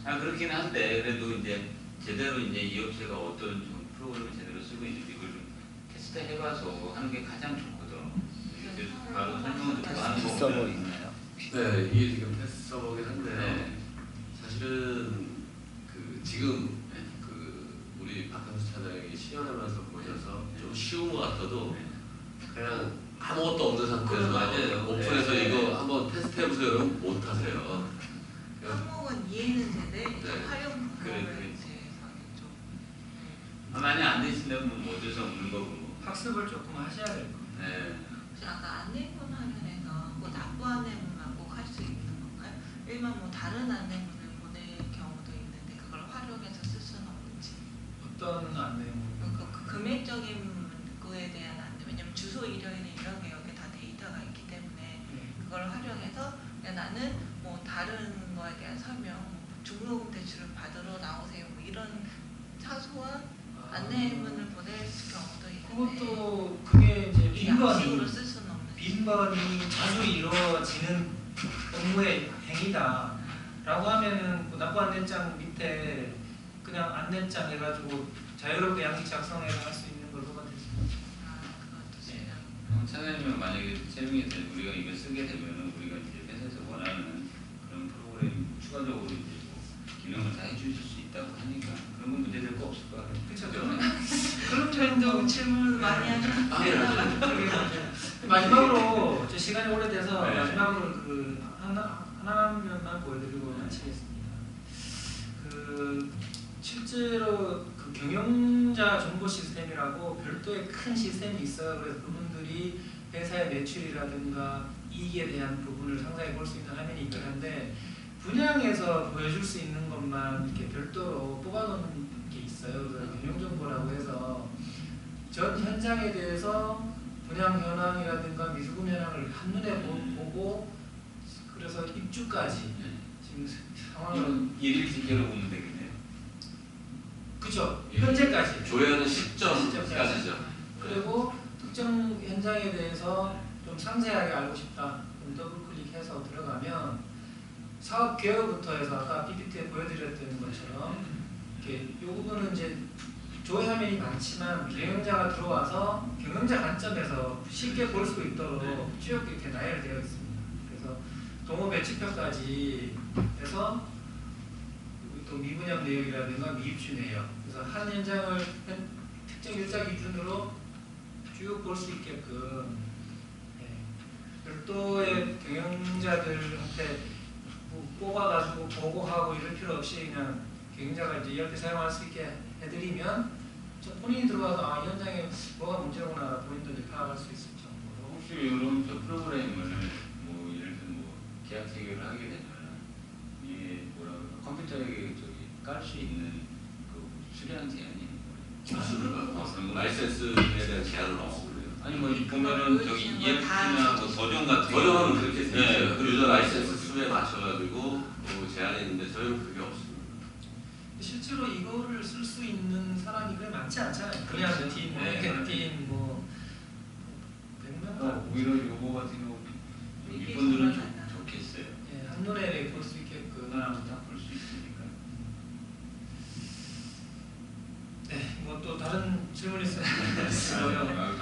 아 그렇긴 한데 그래도 이제 제대로 이제 이 업체가 어떤 좀 프로그램을 제대로 쓰고 있는지 이걸 좀 테스트 해봐서 하는 게 가장 좋거든. 이제 바로 설명을 듣고 하는 거. 서버 있나요? 네, 이게 지금 테스트 서버긴 한데요. 네. 사실은 그 지금 그 우리 박항수 차장이 시연하면서 보셔서 좀 쉬운 것 같아도 그냥 아무것도 없는 상태에서 맞아요. 오픈해서 네. 이거 한번 테스트 해보세요. 그러면 못 하세요. 항목은 이해는 되는데 네. 활용 그래, 방법에 그래. 대해서 좀. 아, 만약 안 되신다면 뭐 어쩔 수 없는 거고. 학습을 조금 하셔야 될 거예요. 네. 혹시 아까 안내문 화면에서 뭐 납부 안내문만 꼭 할 수 있는 건가요? 일반 뭐 다른 안내문을 보낼 경우도 있는데 그걸 활용해서 쓸 수는 없는지. 어떤 안내문? 그 금액적인 거에 대한 안내. 왜냐면 주소 일요일에 이런 게 여기 다 데이터가 있기 때문에 그걸 활용해서 그냥 나는 뭐 다른 거에 대한 설명, 중로금 대출을 받으러 나오세요. 뭐 이런 사소한 안내문을 보낼 경우도 있는데 그것도 그게 이제 이 양식으로 빈번히 쓸 수는 없는. 빈번히 자주 이루어지는 업무의 행위다라고 하면은 그 납부 안내장 밑에 그냥 안내장 해가지고 자유롭게 양식 작성해서 할 수 있는 걸로 보면 되죠. 아, 그것도 네. 제가. 차장님은 만약에 채용이 되면 우리가 이걸 쓰게 되면 우리가 이제 회사에서 원하는 그런 프로그램 추가적으로 이제 뭐 기능을 다 해주실 수 있다고 하니까 그런 건 문제될 거 없을 것 같아요. 그쵸. 그죠? 그런 좀 질문 많이 하시는 당연하죠. 마지막으로 제 시간이 오래돼서 네. 마지막으로 그 하나만 보여드리고 마치겠습니다. 그 실제로 그 경영자 정보 시스템이라고 별도의 큰 시스템이 있어요. 그래서 그분들이 회사의 매출이라든가 이익에 대한 부분을 상상해 볼 수 있는 화면이 있긴 한데 분양에서 보여줄 수 있는 것만 이렇게 별도로 뽑아놓는 게 있어요. 그래서 경영정보라고 해서 전 현장에 대해서 분양 현황이라든가 미수금 현황을 한눈에 보고 그래서 입주까지 지금 상황을 이건 일일 집계로 보면 되겠네요. 그죠? 현재까지 조회하는 시점까지죠. 그리고 특정 현장에 대해서 좀 상세하게 알고 싶다. 그럼 더블 클릭해서 들어가면 사업 개요부터 해서 아까 PPT에 보여드렸던 것처럼 이렇게 이 부분은 이제 조회 화면이 많지만 경영자가 들어와서 경영자 관점에서 쉽게 볼 수 있도록 쭉 이렇게 나열되어 있습니다. 그래서 동호 배치표까지 해서 또 미분양 내역이라든가 미입주 내역 그래서 한 현장을 특정 일자 기준으로 쭉 볼 수 있게끔 별도의 경영자들한테 뽑아가지고 보고하고 이럴 필요 없이 그냥 경영자가 이제 이렇게 사용할 수 있게 해드리면 본인이 들어가서 이 현장에 뭐가 문제구나 본인들이 파악할 수 있을 정도로. 혹시 이런 저 프로그램을 뭐 예를 들면 뭐 계약 체결을 하게 되면 이게 뭐라 그러나 컴퓨터에 저기 깔 수 있는 그 수량 제한이 있는 거예요. 없습니다. 라이센스에 대한 제한은 없습니다. 아니 뭐 보면은 저기 EFT나 뭐 도전 같은 저렴은 그렇게 돼 네, 있어요. 그 유저 라이센스 수에 맞춰가지고 제한이 있는데 저희는 그게 없습니다. 실제로 이거를 쓸 수 있는 사람이 그래 많지 않잖아요. 그냥 팀, 뭐 100명. 오히려 요거 같은 경우는 이분들은 좋겠어요. 예, 한눈에 볼 수 있게끔. 하나만 딱 볼 수 있으니까. 네, 뭐 또 다른 질문 있어요.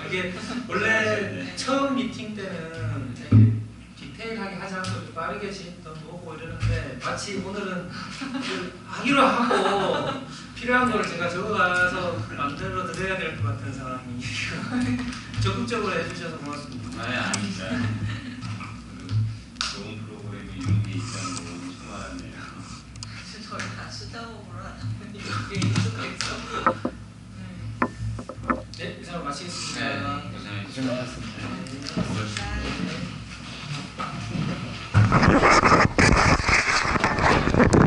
이게 원래 처음 미팅 때는 되게 디테일하게 하지 않고 좀 빠르게 좀 보고 이러는데 마치 오늘은 하기로 하고 필요한 걸 제가 적어가서 만들어 드려야 될 것 같은 상황이 적극적으로 해주셔서 고맙습니다. 아닙니다. 좋은 프로그램이 이런 게 있다는 거 엄청 알았네요. 저희 다 수다먹으러 하다 보니 이게 수가 있어. 네, 이상으로 마치겠습니다. 네, 고생하셨습니다. 고생하셨습니다. 네. 감사합니다.